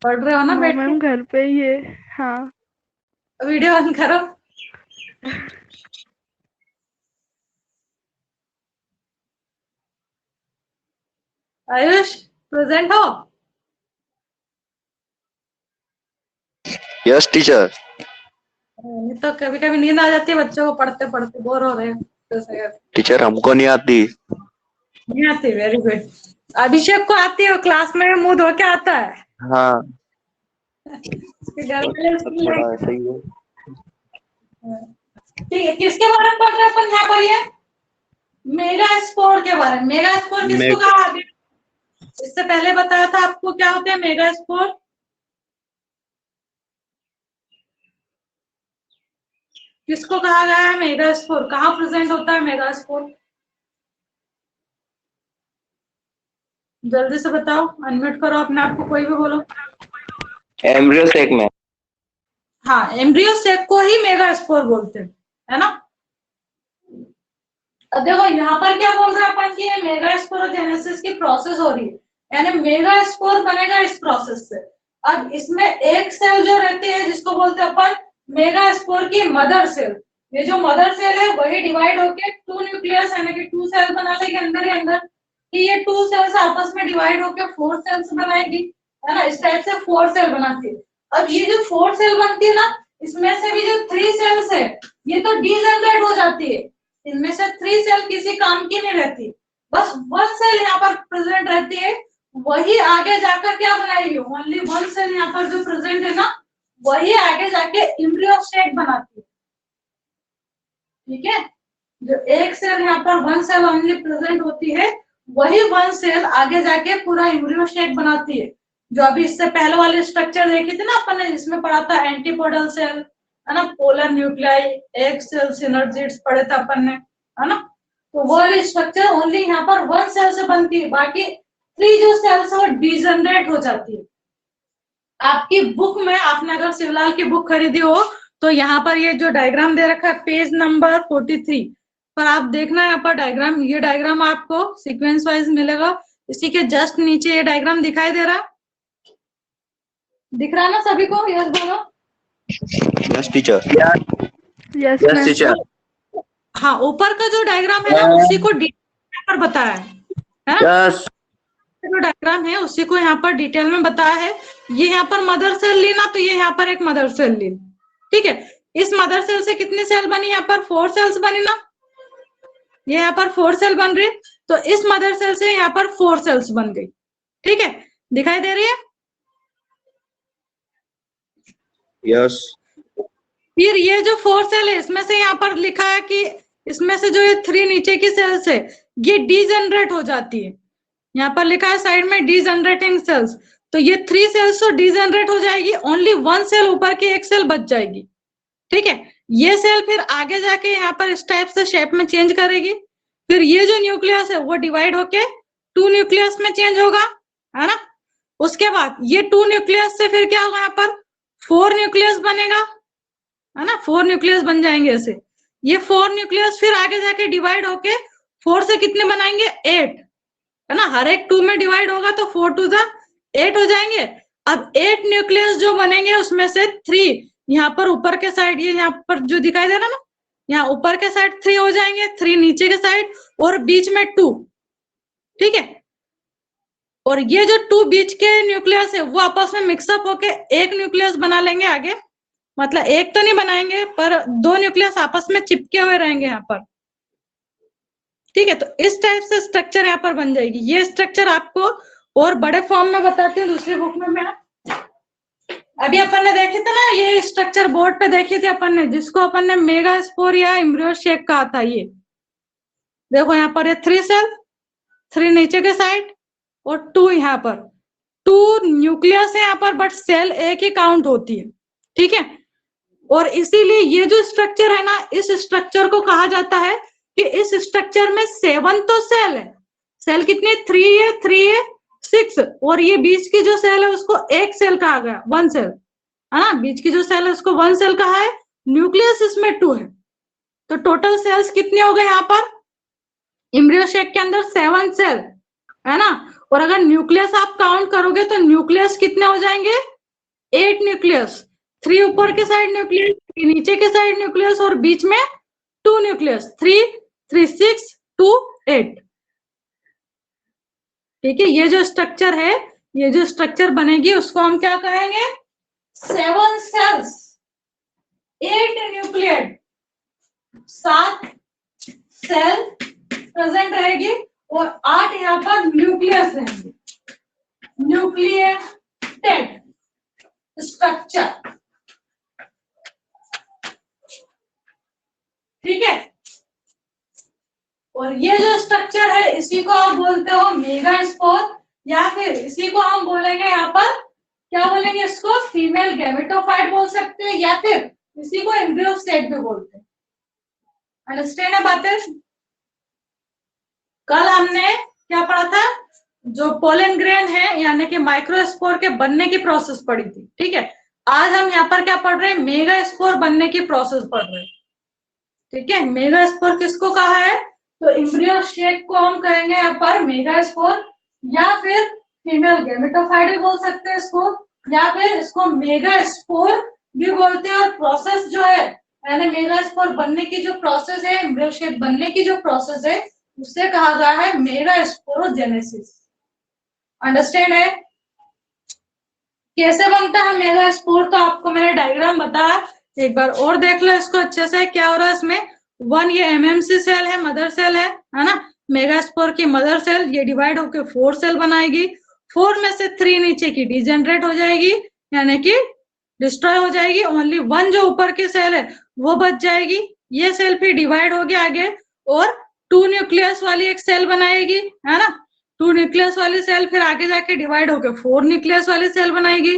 पढ़ रहे हो ना बैठ के? मैम घर पे ही है। हाँ वीडियो ऑन करो। आयुष प्रेजेंट हो? Yes teacher. नहीं तो कभी कभी नींद आ जाती है बच्चों को, पढ़ते पढ़ते बोर हो रहे हैं तो टीचर हमको नहीं आती। नहीं आती। Very good. अभिषेक को आती है, क्लास में मुंह धो के आता है। हाँ उसके घर वाले उसको थोड़ा ऐसा ही है। ठीक है, किसके बारे में पढ़ रहे हैं अपन यहाँ पर? ये मेगा स्पोर के बारे में। मेगा स्पोर किसको कहा आगे? इससे पहले बताया था आपको क्या होते हैं मेगा स्पोर। किसको कहा गया है मेगा स्पोर? कहाँ प्रेजेंट होता है मेगा स्पोर? जल्दी से बताओ। अनम्यूट करो अपने आप को, कोई भी बोलो। एम्ब्रियो सेक में। हाँ, एम्ब्रियो सेक को ही मेगा स्पोर बोलते हैं, है ना? अब देखो यहाँ पर क्या बोल रहे हैं अपन की मेगा स्पोरोजेनेसिस की प्रोसेस हो रही है, यानी मेगा स्पोर बनेगा इस प्रोसेस से। अब इसमें एक सेल जो रहती है जिसको बोलते हैं अपन मेगा स्पोर की मदर सेल। ये जो मदर सेल है वही डिवाइड होके टू न्यूक्लियस यानी कि टू सेल बना लेगी अंदर ही अंदर। कि ये टू सेल्स आपस में डिवाइड होके फोर सेल्स बनाएगी, है ना? इस टाइप से फोर सेल बनाती है। अब ये जो फोर सेल बनती है ना, इसमें से भी जो थ्री सेल्स है ये तो डीजेनरेट हो जाती है। इनमें से थ्री सेल किसी काम की नहीं रहती, बस वन सेल यहाँ पर प्रेजेंट रहती है। वही आगे जाकर क्या बनाएगी? ओनली वन सेल यहाँ पर जो प्रेजेंट है ना, वही आगे जाके एम्ब्रियो सेक बनाती है। ठीक है, जो एक सेल यहाँ पर वन सेल ओनली प्रेजेंट होती है, वही वन सेल आगे जाके पूरा एम्ब्रियो सेक बनाती है। जो अभी इससे पहले वाले स्ट्रक्चर देखी थी ना अपन ने, जिसमें पढ़ा था एंटीपोडल सेल, है ना, पोलर न्यूक्लियाई, एक सेल सिनर्जिड्स पढ़े थे अपन ने, है ना? तो वो वाली स्ट्रक्चर ओनली यहाँ पर वन सेल से बनती है, बाकी थ्री जो सेल्स है वो डिजनरेट हो जाती है। आपकी बुक में, आपने अगर शिवलाल की बुक खरीदी हो तो यहाँ पर ये जो डायग्राम दे रखा है पेज नंबर 43 पर आप देखना यहाँ पर डायग्राम, ये डायग्राम आपको सीक्वेंस वाइज मिलेगा। इसी के जस्ट नीचे ये डायग्राम दिखाई दे रहा, दिख रहा ना सभी को? यस बोलो। Yes teacher. Yes yes teacher. हाँ, ऊपर का जो डायग्राम है ना उसी को डिटेल पर बताया है। यस। जो डायग्राम है उसी को यहाँ पर डिटेल में बताया है। ये यहाँ पर मदर सेल ली ना, तो ये यहाँ पर एक मदर सेल ली। ठीक है, इस मदर सेल से कितनी सेल बनी? यहाँ पर फोर सेल्स बनी ना, ये यहाँ पर फोर सेल बन रही, तो इस मदर सेल से यहाँ पर फोर सेल्स बन गई। ठीक है, दिखाई दे रही है? Yes. फिर ये जो 4 सेल है इसमें से यहाँ पर लिखा है कि इसमें से जो ये 3 नीचे की सेल्स है ये डीजनरेट हो जाती है। यहाँ पर लिखा है साइड में डीजनरेटिंग सेल्स, तो ये 3 सेल्स तो डीजनरेट हो जाएगी, ओनली 1 सेल ऊपर की एक सेल बच जाएगी। ठीक है, ये सेल फिर आगे जाके यहाँ पर इस टाइप से शेप में चेंज करेगी। फिर ये जो न्यूक्लियस है वो डिवाइड होके 2 न्यूक्लियस में चेंज होगा, है ना। उसके बाद ये 2 न्यूक्लियस से फिर क्या होगा, यहाँ पर 4 न्यूक्लियस बनेगा, है ना। 4 न्यूक्लियस बन जाएंगे ऐसे। ये 4 न्यूक्लियस फिर आगे जाके डिवाइड होके 4 से कितने बनाएंगे, 8, है ना। हर एक 2 में डिवाइड होगा तो 4 2 जा 8 हो जाएंगे। अब 8 न्यूक्लियस जो बनेंगे उसमें से 3 यहाँ पर ऊपर के साइड, ये यहाँ पर जो दिखाई दे रहा है ना, यहाँ ऊपर के साइड 3 हो जाएंगे, 3 नीचे के साइड और बीच में 2। ठीक है, और ये जो 2 बीच के न्यूक्लियस है वो आपस में मिक्सअप होके एक न्यूक्लियस बना लेंगे आगे। मतलब एक तो नहीं बनाएंगे पर 2 न्यूक्लियस आपस में चिपके हुए रहेंगे यहाँ पर। ठीक है, तो इस टाइप से स्ट्रक्चर यहाँ पर बन जाएगी। ये स्ट्रक्चर आपको और बड़े फॉर्म में बताती हूँ दूसरी बुक में मैं। अभी अपन ने देखे थे ना ये स्ट्रक्चर बोर्ड पे देखी थी अपन ने, जिसको अपन ने मेगास्पोर या एम्ब्रियो शेक कहा था। ये देखो यहाँ पर ये 3 सेल, 3 नीचे के साइड और 2 यहाँ पर, 2 न्यूक्लियस है यहाँ पर, बट सेल एक ही काउंट होती है। ठीक है, और इसीलिए ये जो स्ट्रक्चर है ना, इस स्ट्रक्चर को कहा जाता है कि इस स्ट्रक्चर में 7 तो सेल है। सेल कितने, 3 है, 3 है 6, और ये बीच की जो सेल है उसको एक सेल कहा गया, 1 सेल, है ना। बीच की जो सेल है उसको 1 सेल कहा है, न्यूक्लियस इसमें 2 है। तो टोटल सेल्स कितने हो गए यहाँ पर एम्ब्रियो शेक के अंदर, 7 सेल, है ना। और अगर न्यूक्लियस आप काउंट करोगे तो न्यूक्लियस कितने हो जाएंगे, 8 न्यूक्लियस, 3 ऊपर के साइड न्यूक्लियस, 3 नीचे के साइड न्यूक्लियस और बीच में 2 न्यूक्लियस, 3 3 6 2 8। ठीक है, ये जो स्ट्रक्चर है, ये जो स्ट्रक्चर बनेगी उसको हम क्या कहेंगे, 7 सेल्स 8 न्यूक्लियड, 7 सेल प्रेजेंट रहेगी और 8 यहाँ पर न्यूक्लियस रहेंगे, न्यूक्लियेटेड स्ट्रक्चर। ठीक है, और ये जो स्ट्रक्चर है इसी को आप बोलते हो मेगास्पोर, या फिर इसी को हम बोलेंगे यहाँ पर क्या बोलेंगे, इसको फीमेल गैमेटोफाइट बोल सकते हैं, या फिर इसी को एम्ब्रियो सेट भी बोलते हैं। अंडरस्टैंड है बातें। कल हमने क्या पढ़ा था, जो पोलन ग्रेन है यानी कि माइक्रोस्पोर के बनने की प्रोसेस पढ़ी थी। ठीक है, आज हम यहाँ पर क्या पढ़ रहे हैं, मेगास्पोर बनने की प्रोसेस पढ़ रहे हैं। ठीक है, मेगास्पोर किसको कहा है, तो एम्ब्रियो शेक को हम कहेंगे यहाँ पर मेगास्पोर, या फिर फीमेल गैमेटोफाइट भी बोल सकते हैं इसको, या फिर इसको मेगास्पोर भी बोलते हैं। और प्रोसेस जो है यानी मेगास्पोर बनने की जो प्रोसेस है, एम्ब्रियो शेक बनने की जो प्रोसेस है, उससे कहा गया है मेगास्पोरोजेनेसिस। अंडरस्टैंड है। कैसे बनता है मेगास्पोर, तो आपको मैंने डायग्राम बताया, एक बार और देख लो इसको अच्छे से। क्या हो रहा है इसमें, 1 ये एमएमसी सेल है, मदर सेल है ना। मेगास्पोर की मदर सेल ये डिवाइड होकर 4 सेल बनाएगी, 4 में से 3 नीचे की डिजेनरेट हो जाएगी यानी कि डिस्ट्रॉय हो जाएगी, ओनली 1 जो ऊपर की सेल है वो बच जाएगी। ये सेल फिर डिवाइड हो गया आगे और 2 न्यूक्लियस वाली एक सेल बनाएगी, है ना। 2 न्यूक्लियस वाली सेल फिर आगे जाके डिवाइड होकर 4 न्यूक्लियस वाली सेल बनाएगी,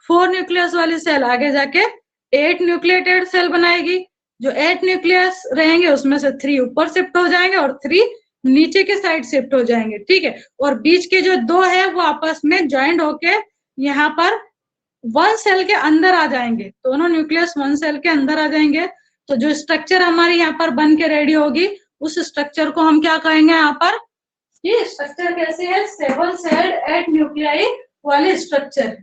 4 न्यूक्लियस वाली सेल आगे जाके 8 न्यूक्लिएटेड सेल बनाएगी। जो 8 न्यूक्लियस रहेंगे उसमें से 3 ऊपर शिफ्ट हो जाएंगे और 3 नीचे के साइड शिफ्ट हो जाएंगे। ठीक है, और बीच के जो 2 है वो आपस में ज्वाइंट होके यहाँ पर 1 सेल के अंदर आ जाएंगे, दोनों न्यूक्लियस 1 सेल के अंदर आ जाएंगे। तो जो स्ट्रक्चर हमारी यहाँ पर बन के रेडी होगी उस स्ट्रक्चर को हम क्या कहेंगे यहाँ पर, ये स्ट्रक्चर कैसे है, 7 सेल्ड 8 न्यूक्लियाई वाली स्ट्रक्चर है।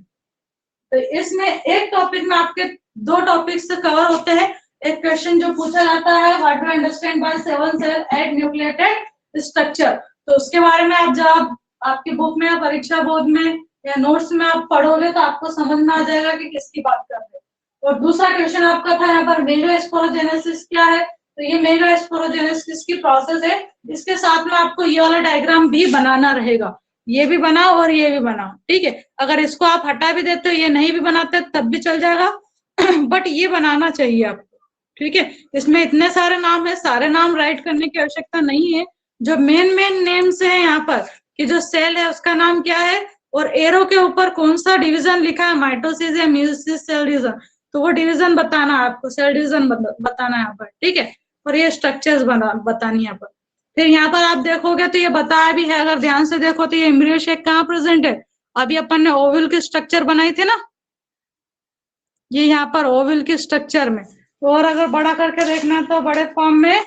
तो इसमें एक टॉपिक में आपके 2 टॉपिक से कवर होते हैं। एक क्वेश्चन जो पूछा जाता है, what do understand by 7 cell 8 nucleated structure, तो उसके बारे में आप जब आपकी बुक में या परीक्षा बोर्ड में या नोट्स में आप पढ़ोगे तो आपको समझ में आ जाएगा कि किसकी बात कर रहे हैं। और दूसरा क्वेश्चन आपका था यहाँ पर मेगास्पोरोजेनेसिस क्या है, तो ये मेगास्पोरोजेनेसिस की प्रोसेस है। इसके साथ में आपको ये वाला डायग्राम भी बनाना रहेगा, ये भी बनाओ और ये भी बनाओ। ठीक है, अगर इसको आप हटा भी देते हो, ये नहीं भी बनाते तब भी चल जाएगा, बट ये बनाना चाहिए आपको, ठीक है। इसमें इतने सारे नाम है, सारे नाम राइट करने की आवश्यकता नहीं है। जो मेन मेन नेम्स है यहाँ पर कि जो सेल है उसका नाम क्या है और एरो के ऊपर कौन सा डिवीजन लिखा है, माइटोसिस या मेयोसिस सेल डिवीजन, तो वो डिवीजन बताना है आपको, सेल डिवीजन बताना है यहाँ पर, ठीक है। और ये स्ट्रक्चर्स बतानी है यहाँ पर। फिर यहाँ पर आप देखोगे तो ये बताया भी है, अगर ध्यान से देखो तो ये एम्ब्रियो शेक कहाँ प्रेजेंट है, अभी अपन ने ओवल की स्ट्रक्चर बनाई थी ना, ये यहाँ पर ओवल की स्ट्रक्चर में। और अगर बड़ा करके देखना तो बड़े फॉर्म में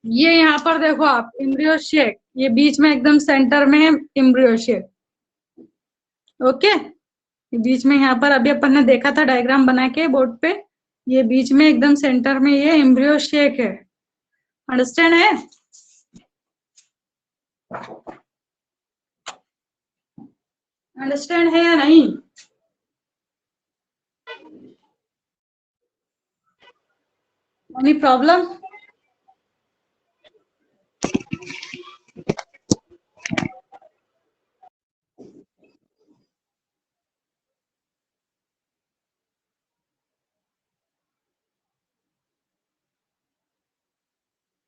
ये यहाँ पर देखो आप एम्ब्रियो शेक, ये बीच में एकदम सेंटर में एम्ब्रियो शेक, ओके। बीच में यहाँ पर अभी अपन ने देखा था डायग्राम बना के बोर्ड पे, ये बीच में एकदम सेंटर में ये एम्ब्रियो शेक है, अंडरस्टैंड है? अंडरस्टैंड है या नहीं? Any problem?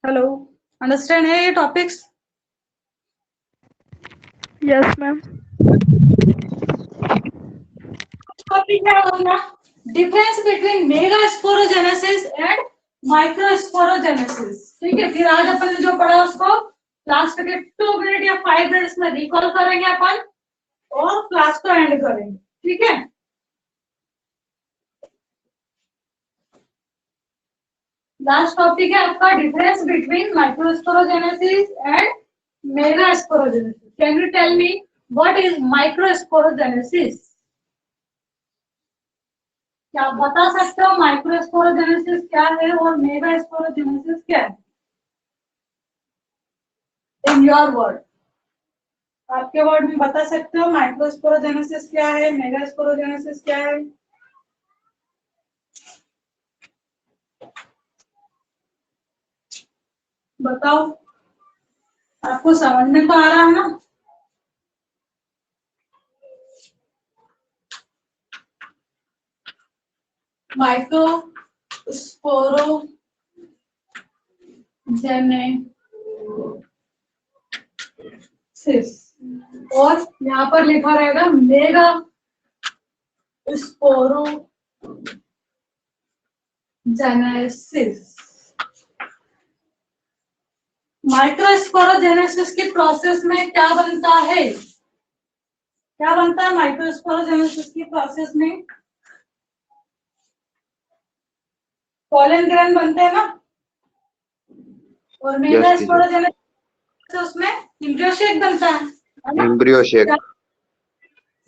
हेलो, अंडरस्टैंड है ये टॉपिक्स? Yes ma'am. टॉपिक क्या होगा? Difference between megasporogenesis and microsporogenesis, ठीक है। फिर आज अपन ने जो पढ़ा उसको लास्ट के 2 मिनट या 5 मिनट्स में रिकॉल करेंगे अपन और क्लास को एंड करेंगे, ठीक है। लास्ट टॉपिक है आपका difference between microsporogenesis and megasporogenesis. Can you tell me what is microsporogenesis? क्या आप बता सकते हो माइक्रोस्पोरोजेनेसिस क्या है और मेगास्पोरोजेनेसिस क्या है? इन योर वर्ड, आपके वर्ड में बता सकते हो माइक्रोस्पोरोजेनेसिस क्या है, मेगास्पोरोजेनेसिस क्या है? बताओ, आपको समझ में तो आ रहा है ना? माइक्रोस्पोरोजेनेसिस और यहाँ पर लिखा रहेगा मेगा स्पोरोजेनेसिस। माइक्रोस्पोरोजेनेसिस की प्रोसेस में क्या बनता है? क्या बनता है माइक्रोस्पोरोजेनेसिस की प्रोसेस में? पोलन ग्रेन बनते हैं ना, और मेगास्पोरोजेनेसिस उसमें एम्ब्रियो शेक बनता है ना? Embryo shake.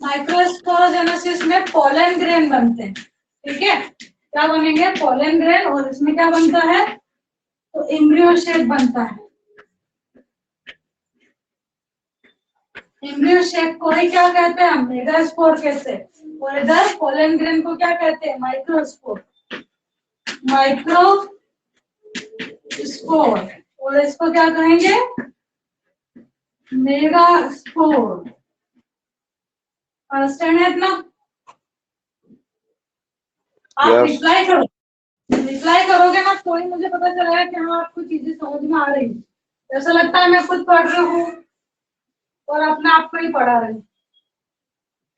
माइक्रोस्पोरोजेनेसिस में पोलन ग्रेन बनते हैं, ठीक है। क्या बनेंगे? पोलन ग्रेन, और इसमें क्या बनता है? तो एम्ब्रियो शेक बनता है। एम्ब्रियो शेक को ही क्या कहते हैं? मेगास्पोर कहते हैं। और इधर पोलन ग्रेन को क्या कहते हैं? माइक्रोस्पोर। माइक्रोस्पोर, और इसको क्या कहेंगे? मेगास्पोर। अंडरस्टैंड है इतना? आप Yes. रिप्लाई करोगे ना तो ही मुझे पता चलेगा कि हाँ आपको चीजें समझ में आ रही है। ऐसा लगता है मैं खुद पढ़ रही हूँ और अपने आप को ही पढ़ा रही हूँ।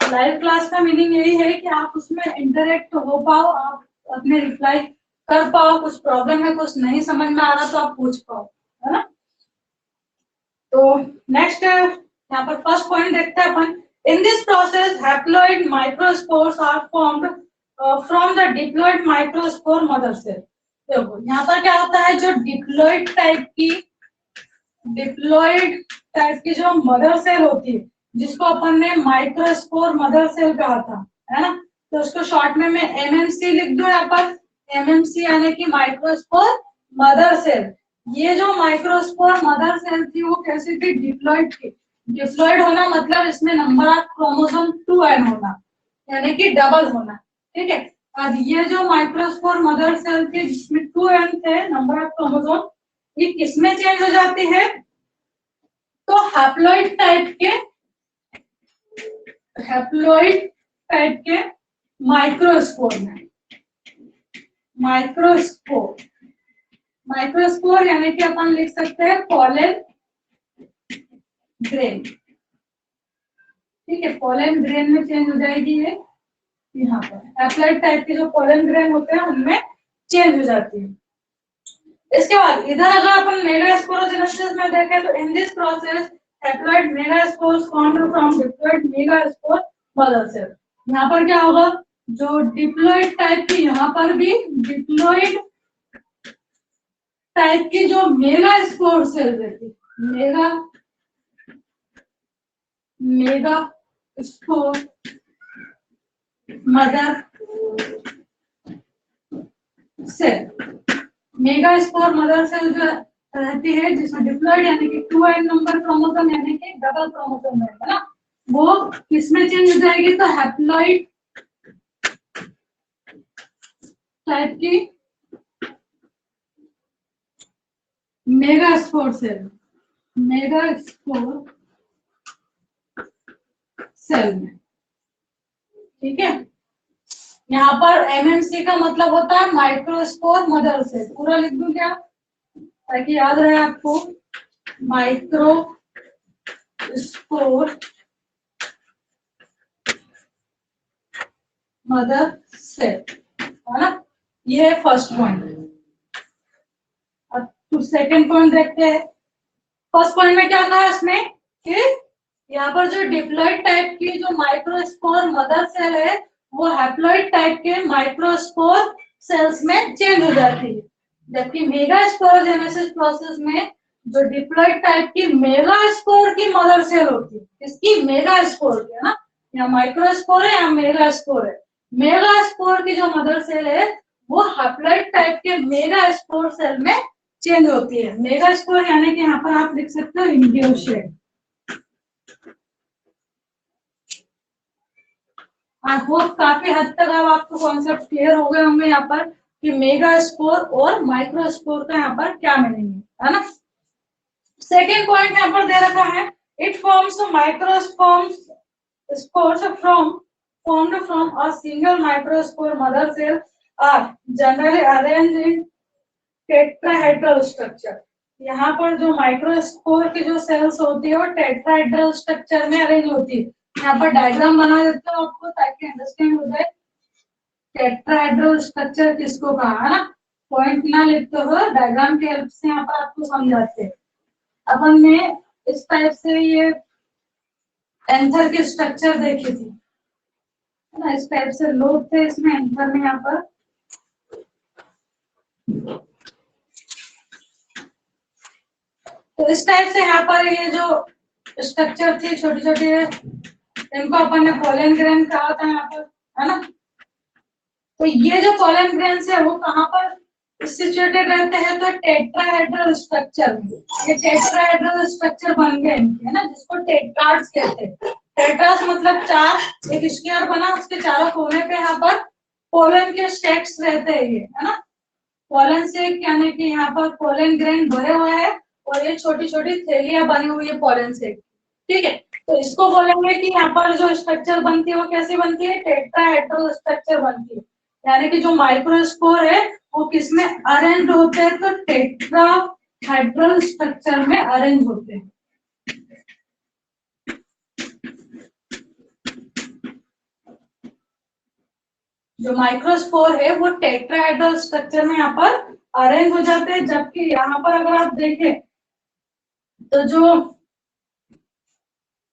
लाइव क्लास का मीनिंग यही है कि आप उसमें इंटरेक्ट हो पाओ, आप अपने रिप्लाई कर पाओ, कुछ प्रॉब्लम है, कुछ नहीं समझ में आ रहा तो आप पूछ पाओ, है ना। तो नेक्स्ट यहाँ पर फर्स्ट पॉइंट देखते हैं अपन। In this process haploid microspores are formed from the diploid microspore mother cell. देखो यहाँ पर क्या होता है, जो डिप्लॉइड टाइप की जो मदर सेल होती है, जिसको अपन ने माइक्रोस्पोर मदर सेल कहा था, है ना। तो उसको शॉर्ट में मैं एमएमसी लिख दूं यहाँ पर। एमएमसी यानी कि माइक्रोस्पोर मदर सेल। ये जो माइक्रोस्पोर मदर सेल थी वो कैसी थी? डिप्लॉइड थी। डिप्लॉइड होना मतलब इसमें नंबर ऑफ क्रोमोसोम 2n होना, यानी कि डबल होना, ठीक है। अब ये जो माइक्रोस्पोर मदर सेल थी जिसमें 2n थे नंबर ऑफ क्रोमोसोम, ये किसमें चेंज हो जाती है? तो हैप्लॉइड टाइप के माइक्रोस्पोर में, माइक्रोस्पोर, माइक्रोस्पोर यानी कि अपन लिख सकते हैं पॉलन ग्रेन। ठीक है, पॉलन ग्रेन में चेंज हो जाएगी ये यहाँ पर। एप्लाइड टाइप के जो पॉलन ग्रेन होते हैं उनमें चेंज हो जाती है। इसके बाद इधर अगर अपन मेगास्पोरोजेनेसिस में देखें तो in this process haploid megaspores formed from diploid megaspore mother cell. यहाँ पर क्या होगा, जो डिप्लॉइड टाइप की, यहाँ पर भी डिप्लॉइड टाइप की जो मेगास्पोर सेल रहती, megaspore mother cell, megaspore mother cell जो रहती है जिसमें डिप्लॉइड यानी कि 2 एन नंबर क्रोमोसोम यानी कि डबल क्रोमोसोम है ना, वो किसमें चेंज हो जाएगी, तो हैप्लॉइड टाइप की मेगास्पोर सेल, मेगास्पोर सेल में। ठीक है, यहाँ पर एमएमसी का मतलब होता है माइक्रोस्पोर मदर सेल। पूरा लिख दूं क्या ताकि याद रहे आपको, माइक्रोस्पोर मदर सेल, है ना, ये है फर्स्ट पॉइंट। अब सेकंड पॉइंट देखते हैं। फर्स्ट पॉइंट में क्या था इसमें कि यहाँ पर जो डिप्लॉइड टाइप की जो माइक्रोस्पोर मदर सेल है वो हैप्लॉइड टाइप के माइक्रोस्पोर सेल्स में चेंज हो जाती है, जबकि मेगास्पोरोजेनेसिस प्रोसेस में जो डिप्लॉइड टाइप की मेगास्पोर की मदर सेल होती है, इसकी मेगास्पोर की, है ना, या माइक्रोस्पोर है या मेगास्पोर है, मेगास्पोर की जो मदर सेल है वो हैप्लॉइड टाइप के मेगास्पोर सेल में चेंज होती है। मेगास्पोर यानी कि यहाँ पर आप लिख सकते हो इंडियोशेड। आई होप काफी हद तक अब आपको कॉन्सेप्ट क्लियर हो गए होंगे यहाँ पर कि मेगास्पोर और माइक्रोस्पोर का यहाँ पर क्या मीनिंग है ना। सेकेंड पॉइंट यहाँ पर दे रखा है, it forms microspores spores formed from a single microspore mother cell are generally arranged in tetrahedral structure। यहाँ पर जो माइक्रोस्पोर की जो सेल्स होती है वो टेट्राहेड्रल स्ट्रक्चर में अरेंज होती है। यहाँ पर डायग्राम बना देता हूँ आपको ताकि अंडरस्टैंड हो जाए टेट्राहेड्रल स्ट्रक्चर किसको कहा है ना। पॉइंट ना लिखते हुए डायग्राम की हेल्प से यहाँ पर आपको समझाते हैं। अपन ने इस टाइप से ये एंथर की स्ट्रक्चर देखी थी, है ना, इस टाइप से लोड थे इसमें एंथर में। यहाँ पर तो इस टाइप से यहाँ पर ये जो स्ट्रक्चर थी छोटी छोटी, इनको अपन ने पोलन ग्रेन कहा था यहाँ पर, है ना। तो ये जो पोलन ग्रेन्स है वो कहाँ पर सिचुएटेड रहते हैं, तो टेट्राहेड्रल स्ट्रक्चर में। ये टेट्राहेड्रल स्ट्रक्चर बन गए इनके, है ना, जिसको टेट्राड्स कहते हैं। टेट्रास मतलब चार, एक स्क्वायर बना, उसके चारों कोने पे यहाँ पर पोलन के स्टेक्स रहते हैं ये, है ना। पोलन से यानी कि यहाँ पर पोलन ग्रेन भरे हुए हैं और ये छोटी छोटी थैलियां बनी हुई है पोलन से। ठीक है, तो इसको बोलेंगे कि यहाँ पर जो स्ट्रक्चर बनती है वो कैसी बनती है, टेट्राहेड्रल स्ट्रक्चर बनती है। यानी कि जो माइक्रोस्पोर है वो किसमें अरेंज होते हैं, तो टेट्राहेड्रल स्ट्रक्चर में अरेंज होते हैं। जो माइक्रोस्पोर है वो टेट्राहेड्रल स्ट्रक्चर में यहाँ पर अरेंज हो जाते हैं, जबकि यहाँ पर अगर आप देखें तो जो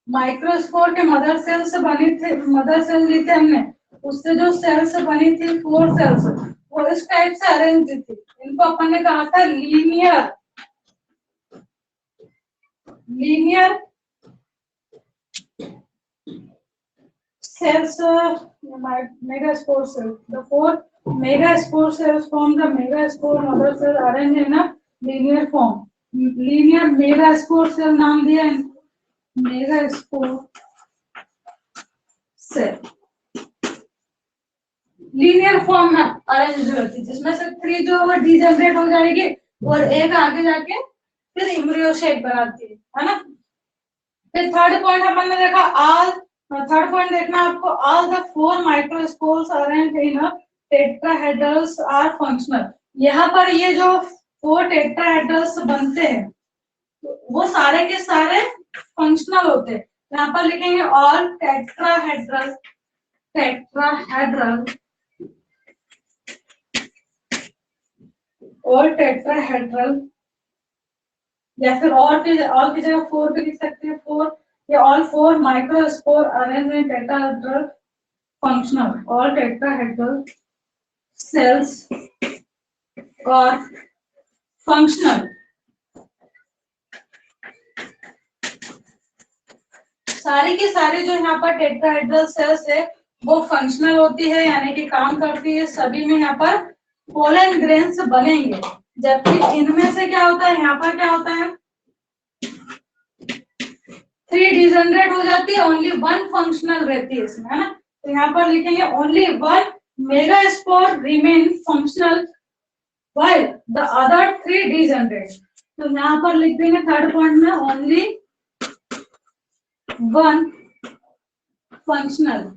माइक्रोस्पोर के मदर सेल से बनी थी, मदर सेल ली थी हमने, उससे जो सेल्स बनी थी 4 सेल्स, वो इस टाइप से अरेंज थी। इनको अपन ने कहा था linear cells, megaspore cells. The 4 megaspore cells form the megaspore mother cell arranged in a linear form. Linear megaspore cell नाम दिया है, megaspore cell लीनियर फॉर्म में अरेंज रहती है, जिसमें से 3 जो है डीजनरेट हो जाएगी और एक आगे जाके फिर एम्ब्रियो शेप बनाती है ना। फिर थर्ड पॉइंट अपन ने देखा, थर्ड पॉइंट देखना आपको, all the 4 microspores arrange in a tetrahedrals are functional. यहाँ पर ये जो 4 टेट्राहेड्रल्स बनते हैं वो सारे के सारे फंक्शनल होते हैं। यहाँ पर लिखेंगे all tetrahedral, tetrahedral, all tetrahedral, या फिर और की जगह 4 भी लिख सकते हैं, 4 या all 4 microspore arrange in tetrahedral functional, all tetrahedral cells और फंक्शनल। सारी की सारी जो यहाँ पर टेट्राहेड्रल सेल्स है वो फंक्शनल होती है, यानी कि काम करती है। सभी में यहाँ पर पोलन ग्रेन्स बनेंगे, जबकि इनमें से क्या होता है, यहाँ पर क्या होता है 3 डिजेनरेट हो जाती है, ओनली 1 फंक्शनल रहती है इसमें, है ना। तो यहाँ पर लिखेंगे only 1 megaspore remain functional while the other 3 degenerate. तो यहाँ पर लिख देंगे थर्ड पॉइंट में ओनली 1 फंक्शनल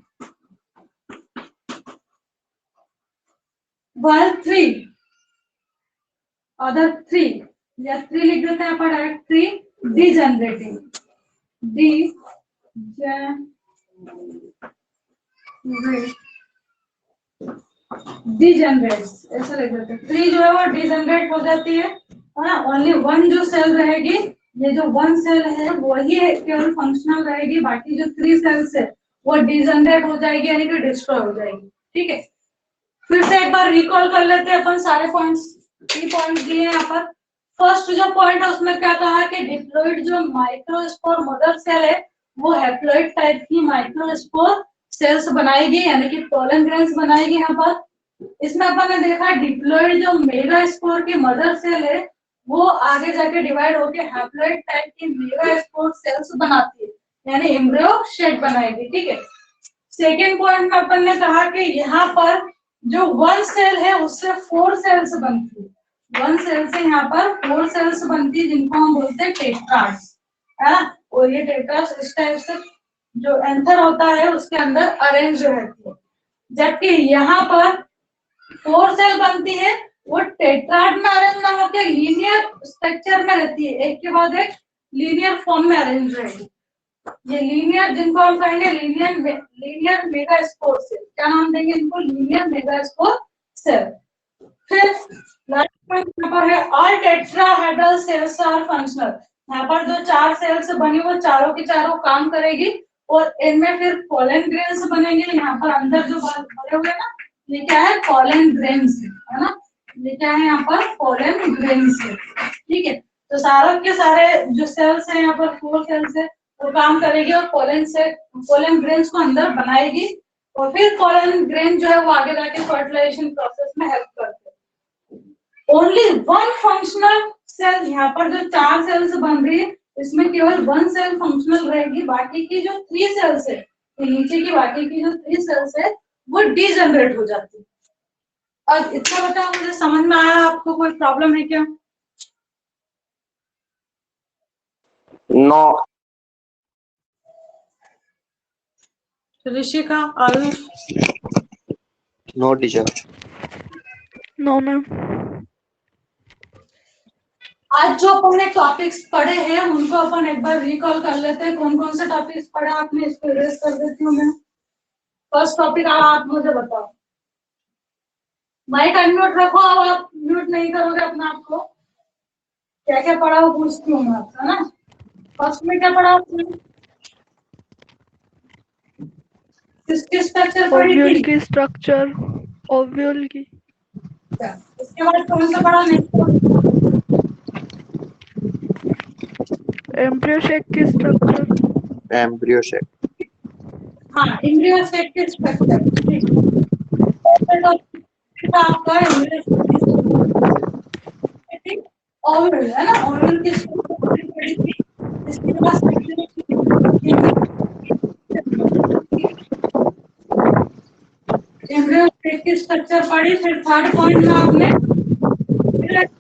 while 3 other 3 या 3 लिख देते हैं पर डायरेक्ट 3 डिजेनरेटिंग, डिजेनरेट्स ऐसा लिख देते हैं। 3 जो है वो डिजेनरेट हो जाती है ना। ओनली 1 जो सेल रहेगी, ये जो 1 सेल है वही केवल फंक्शनल रहेगी, बाकी जो 3 सेल्स है वो डिजेनरेट हो जाएगी, यानी कि डिस्ट्रॉय हो जाएगी। ठीक है, फिर से एक बार रिकॉल कर लेते हैं अपन सारे पॉइंट्स। 3 पॉइंट दिए हैं यहाँ पर। फर्स्ट जो पॉइंट है उसमें क्या कहा कि डिप्लॉइड जो माइक्रोस्पोर मदर सेल है वो हैप्लॉइड टाइप की माइक्रोस्पोर सेल्स बनाएगी, यानी कि पोलन ग्रेन्स बनाएगी। यहाँ पर इसमें अपन ने देखा डिप्लॉइड जो मेगास्पोर की मदर सेल है वो आगे जाके डिवाइड होके हैप्लॉइड टाइप की मेगास्पोर सेल्स बनाती है, यानी एम्ब्रियो शेड बनाएगी। ठीक है, सेकेंड पॉइंट में अपन ने कहा कि यहाँ पर जो 1 सेल है उससे 4 सेल्स बनती है। 1 सेल से यहाँ पर 4 सेल्स बनती है, जिनको हम बोलते हैं टेट्राड्स, है ना। और ये टेट्राड्स इस टाइप से जो एंथर होता है उसके अंदर अरेंज रहती है, जबकि यहाँ पर 4 सेल बनती है वो टेट्राड में अरेंज ना होकर लीनियर स्ट्रक्चर में रहती है, एक के बाद एक लीनियर फॉर्म में अरेंज रहेगी। ये लीनियर, जिनको हम कहेंगे लीनियर मेगास्पोर सेल, क्या नाम देंगे इनको, लीनियर मेगास्पोर सेल। फिर लास्ट पॉइंट यहाँ पर है all tetrahedral cells are functional. यहाँ पर जो 4 सेल्स बनी वो चारों की चारों काम करेगी और इनमें फिर पोलन ग्रेन्स बनेंगे। यहाँ पर अंदर जो भरे हुए ना ये क्या है, पोलन ग्रेन्स है ना, ये क्या है यहाँ पर पोलन ग्रेन्स है। ठीक है, तो सारे के सारे जो सेल्स है यहाँ पर 4 सेल्स है वो काम करेगी और पोलन ग्रेन्स को अंदर बनाएगी और फिर पोलन ग्रेन जो है वो आगे जाके फर्टिलाइजेशन प्रोसेस में हेल्प करते हैं। ओनली 1 फंक्शनल सेल, यहाँ पर जो 4 सेल्स बन रही है इसमें केवल 1 सेल फंक्शनल रहेगी, बाकी की जो 3 सेल्स है, नीचे की बाकी की जो 3 सेल्स है वो डिजेनरेट हो जाती है। और इतना बताओ, मुझे समझ में आया? आपको कोई प्रॉब्लम है क्या? No. Rishika, Ayush? No teacher. No ma'am. आज जो अपन ने टॉपिक्स पढ़े हैं उनको अपन एक बार रिकॉल कर लेते हैं। कौन कौन से टॉपिक्स पढ़े आपने, इसको इरेज कर देती हूँ मैं। फर्स्ट टॉपिक आप मुझे बताओ। माइक अनम्यूट रखो, अब आप म्यूट नहीं करोगे अपना आप को। क्या क्या पढ़ा वो पूछती हूँ मैं आपसे, है ना। फर्स्ट में क्या पढ़ा आपने? किसकी स्ट्रक्चर पढ़ी ओव्यूल थी? की स्ट्रक्चर, ओव्यूल की। इसके बाद कौन सा पढ़ा? एम्ब्रियो शेक की स्ट्रक्चर। Embryo shake. हाँ, एम्ब्रियो शेक की स्ट्रक्चर। आपका ओव्यूल है ना, ओव्यूल की स्ट्रक्चर पढ़ी थी। इसके बाद एम्ब्रियो शेक की स्ट्रक्चर पढ़ी। फिर थर्ड पॉइंट में आपने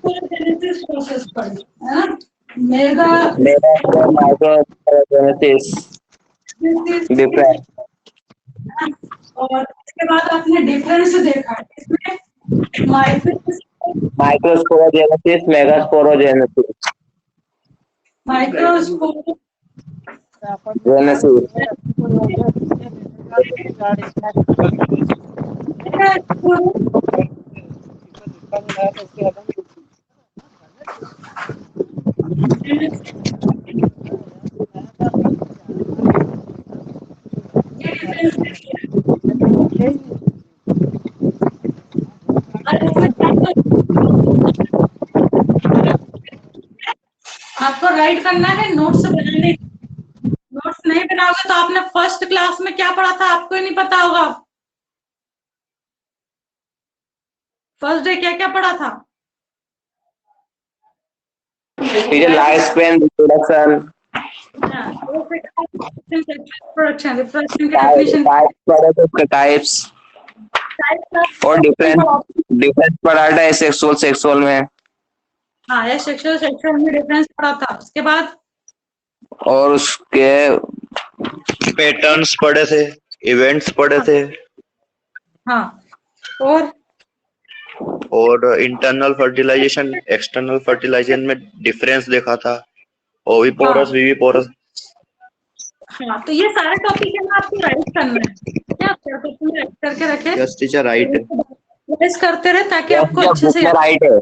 जेनेसिस प्रोसेस पढ़ी, है ना। Mega Microgenesis different. और उसके बाद आपने डिफरेंस देखा इसमें माइक्रोस्पोरोजेनेसिस, मेगास्पोरोजेनेसिस, माइक्रोस्कोप जेनेसिस। आपको राइट करना है, नोट्स बनाने। नोट्स नहीं बनाओगे तो आपने फर्स्ट क्लास में क्या पढ़ा था आपको ही नहीं पता होगा। फर्स्ट डे क्या क्या पढ़ा था? Teacher life span, reproduction, production, reproduction के डेफिनेशन, टाइप्स और डिफरेंस पढ़ा है सेक्सुअल में। हाँ, ये सेक्सुअल में डिफरेंस पढ़ा था। उसके बाद और उसके पैटर्न्स पढ़े थे, इवेंट्स पढ़े थे, हाँ, और इंटरनल फर्टिलाइजेशन एक्सटर्नल फर्टिलाइजेशन में डिफरेंस देखा था, ओविपोरस विविपोरस। हाँ, तो ये सारे टॉपिक है ना, आपको राइट करना है। क्या राइट करके रखे? यस टीचर, राइट है। रिवाइज करते रहे ताकि आपको अच्छे से राइट है।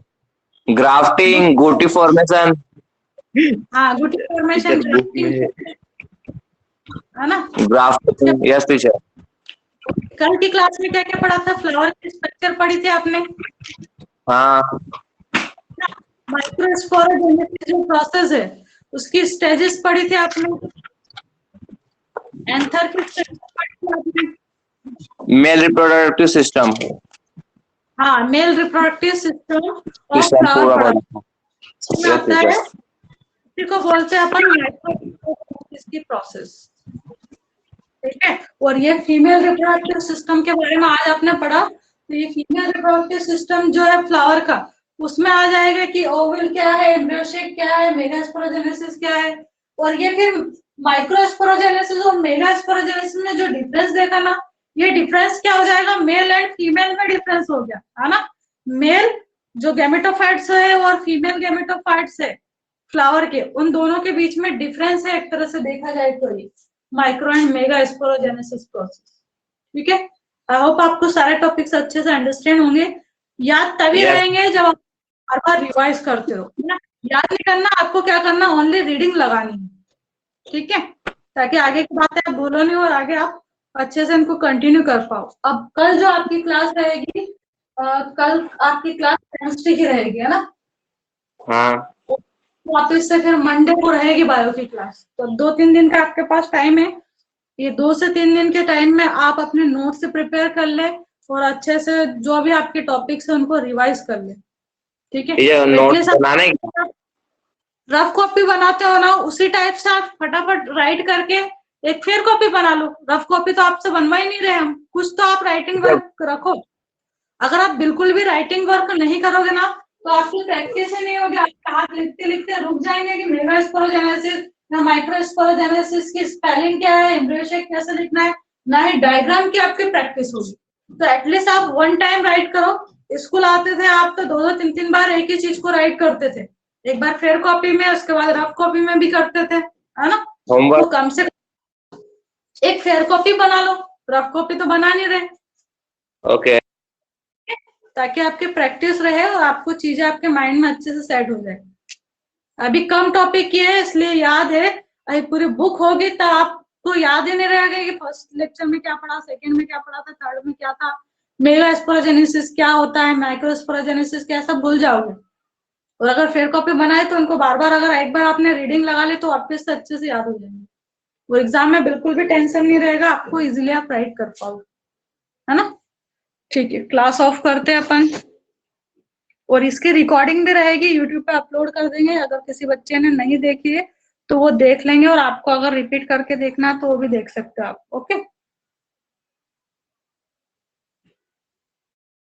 ग्राफ्टिंग, गुटी फॉर्मेशन, हाँ, गुटी फॉर्मेशन, है ना? Grafting, yes teacher. कल की क्लास में क्या क्या पढ़ा था? फ्लावर की स्ट्रक्चर पढ़ी थी आपने। हाँ, माइक्रोस्पोरोजेनेसिस जो प्रोसेस है उसकी स्टेजेस पढ़ी थी आपने। एंथर की स्ट्रक्चर पढ़ी थी आपने। मेल रिप्रोडक्टिव सिस्टम, हाँ, मेल रिप्रोडक्टिव सिस्टम और पूरा फ्लावर पढ़ा। इसमें आता है, इसी को बोलते हैं अपन माइक्रोस्पोरोजेनेसिस की प्रोसेस। ठीक है, और ये फीमेल रिप्रोडक्टिव सिस्टम के बारे में आज आपने पढ़ा। तो ये फीमेल रिप्रोडक्टिव सिस्टम जो है फ्लावर का, उसमें आ जाएगा कि ओवल क्या है, एम्ब्रियोसेक क्या है, मेगास्पोरोजेनेसिस क्या है। और ये फिर माइक्रोस्पोरोजेनेसिस और मेगास्पोरोजेनेसिस में जो डिफरेंस देखा ना, ये डिफरेंस क्या हो जाएगा? मेल एंड फीमेल में डिफरेंस हो गया, है ना। मेल जो गैमेटोफाइट्स है और फीमेल गैमेटोफाइट्स है फ्लावर के, उन दोनों के बीच में डिफरेंस है एक तरह से देखा जाए तो ये micro and mega sporogenesis process. ठीक है, आई होप आपको सारे टॉपिक्स अच्छे से अंडरस्टैंड होंगे। याद तभी रहेंगे जब आप बार बार रिवाइज करते हो, है ना। याद नहीं करना, आपको क्या करना, ओनली रीडिंग लगानी है। ठीक है, ताकि आगे की बातें आप भूलो नहीं और आगे आप अच्छे से इनको कंटिन्यू कर पाओ। अब कल जो आपकी क्लास रहेगी, कल आपकी क्लास केमिस्ट्री की रहेगी, है ना। हाँ, वापस से फिर मंडे को रहेगी बायो की क्लास। तो 2-3 दिन का आपके पास टाइम है। ये 2 से 3 दिन के टाइम में आप अपने नोट से प्रिपेयर कर ले और अच्छे से जो भी आपके टॉपिक्स है उनको रिवाइज कर ले। ठीक है, ये नोट्स बनाने रफ कॉपी बनाते हो ना, उसी टाइप से आप फटाफट राइट करके एक फिर कॉपी बना लो। रफ कॉपी तो आपसे बनवा ही नहीं रहे हम, कुछ तो आप राइटिंग वर्क रखो। अगर आप बिल्कुल भी राइटिंग वर्क नहीं करोगे ना, तो आपकी प्रैक्टिस ही नहीं होगी। आपके हाथ लिखते लिखते रुक जाएंगे कि मेगास्पोरोजेनेसिस या माइक्रोस्पोरोजेनेसिस की स्पेलिंग क्या है, एम्ब्रियोसेक कैसे लिखना है, ना ही डायग्राम की आपकी प्रैक्टिस होगी। तो एटलीस्ट आप 1 टाइम राइट करो। स्कूल आते थे आप तो 2-2, 3-3 बार एक ही चीज को राइट करते थे। एक बार फेयर कॉपी में, उसके बाद रफ कॉपी में भी करते थे, है ना। तो कम से कम एक फेयर कॉपी बना लो, रफ कॉपी तो बना नहीं रहे। ओके, ताकि आपकी प्रैक्टिस रहे और आपको चीजें आपके माइंड में अच्छे से सेट हो जाए। अभी कम टॉपिक की है इसलिए याद है, अभी पूरी बुक होगी तो आपको याद ही नहीं रहेगा कि फर्स्ट लेक्चर में क्या पढ़ा, सेकंड में क्या पढ़ा था, थर्ड में क्या था, मेगास्पोरोजेनेसिस क्या होता है, माइक्रोस्पोरोजेनेसिस क्या, सब भूल जाओगे। और अगर फेयर कॉपी बनाए तो उनको बार बार, अगर एक बार आपने रीडिंग लगा ली तो वापस से अच्छे से याद हो जाएंगे। वो एग्जाम में बिल्कुल भी टेंशन नहीं रहेगा, आपको इजिली आप राइट कर पाओगे, है ना। ठीक है, क्लास ऑफ करते हैं अपन। और इसकी रिकॉर्डिंग भी रहेगी, यूट्यूब पे अपलोड कर देंगे। अगर किसी बच्चे ने नहीं देखी है तो वो देख लेंगे, और आपको अगर रिपीट करके देखना है तो वो भी देख सकते हो आप। ओके।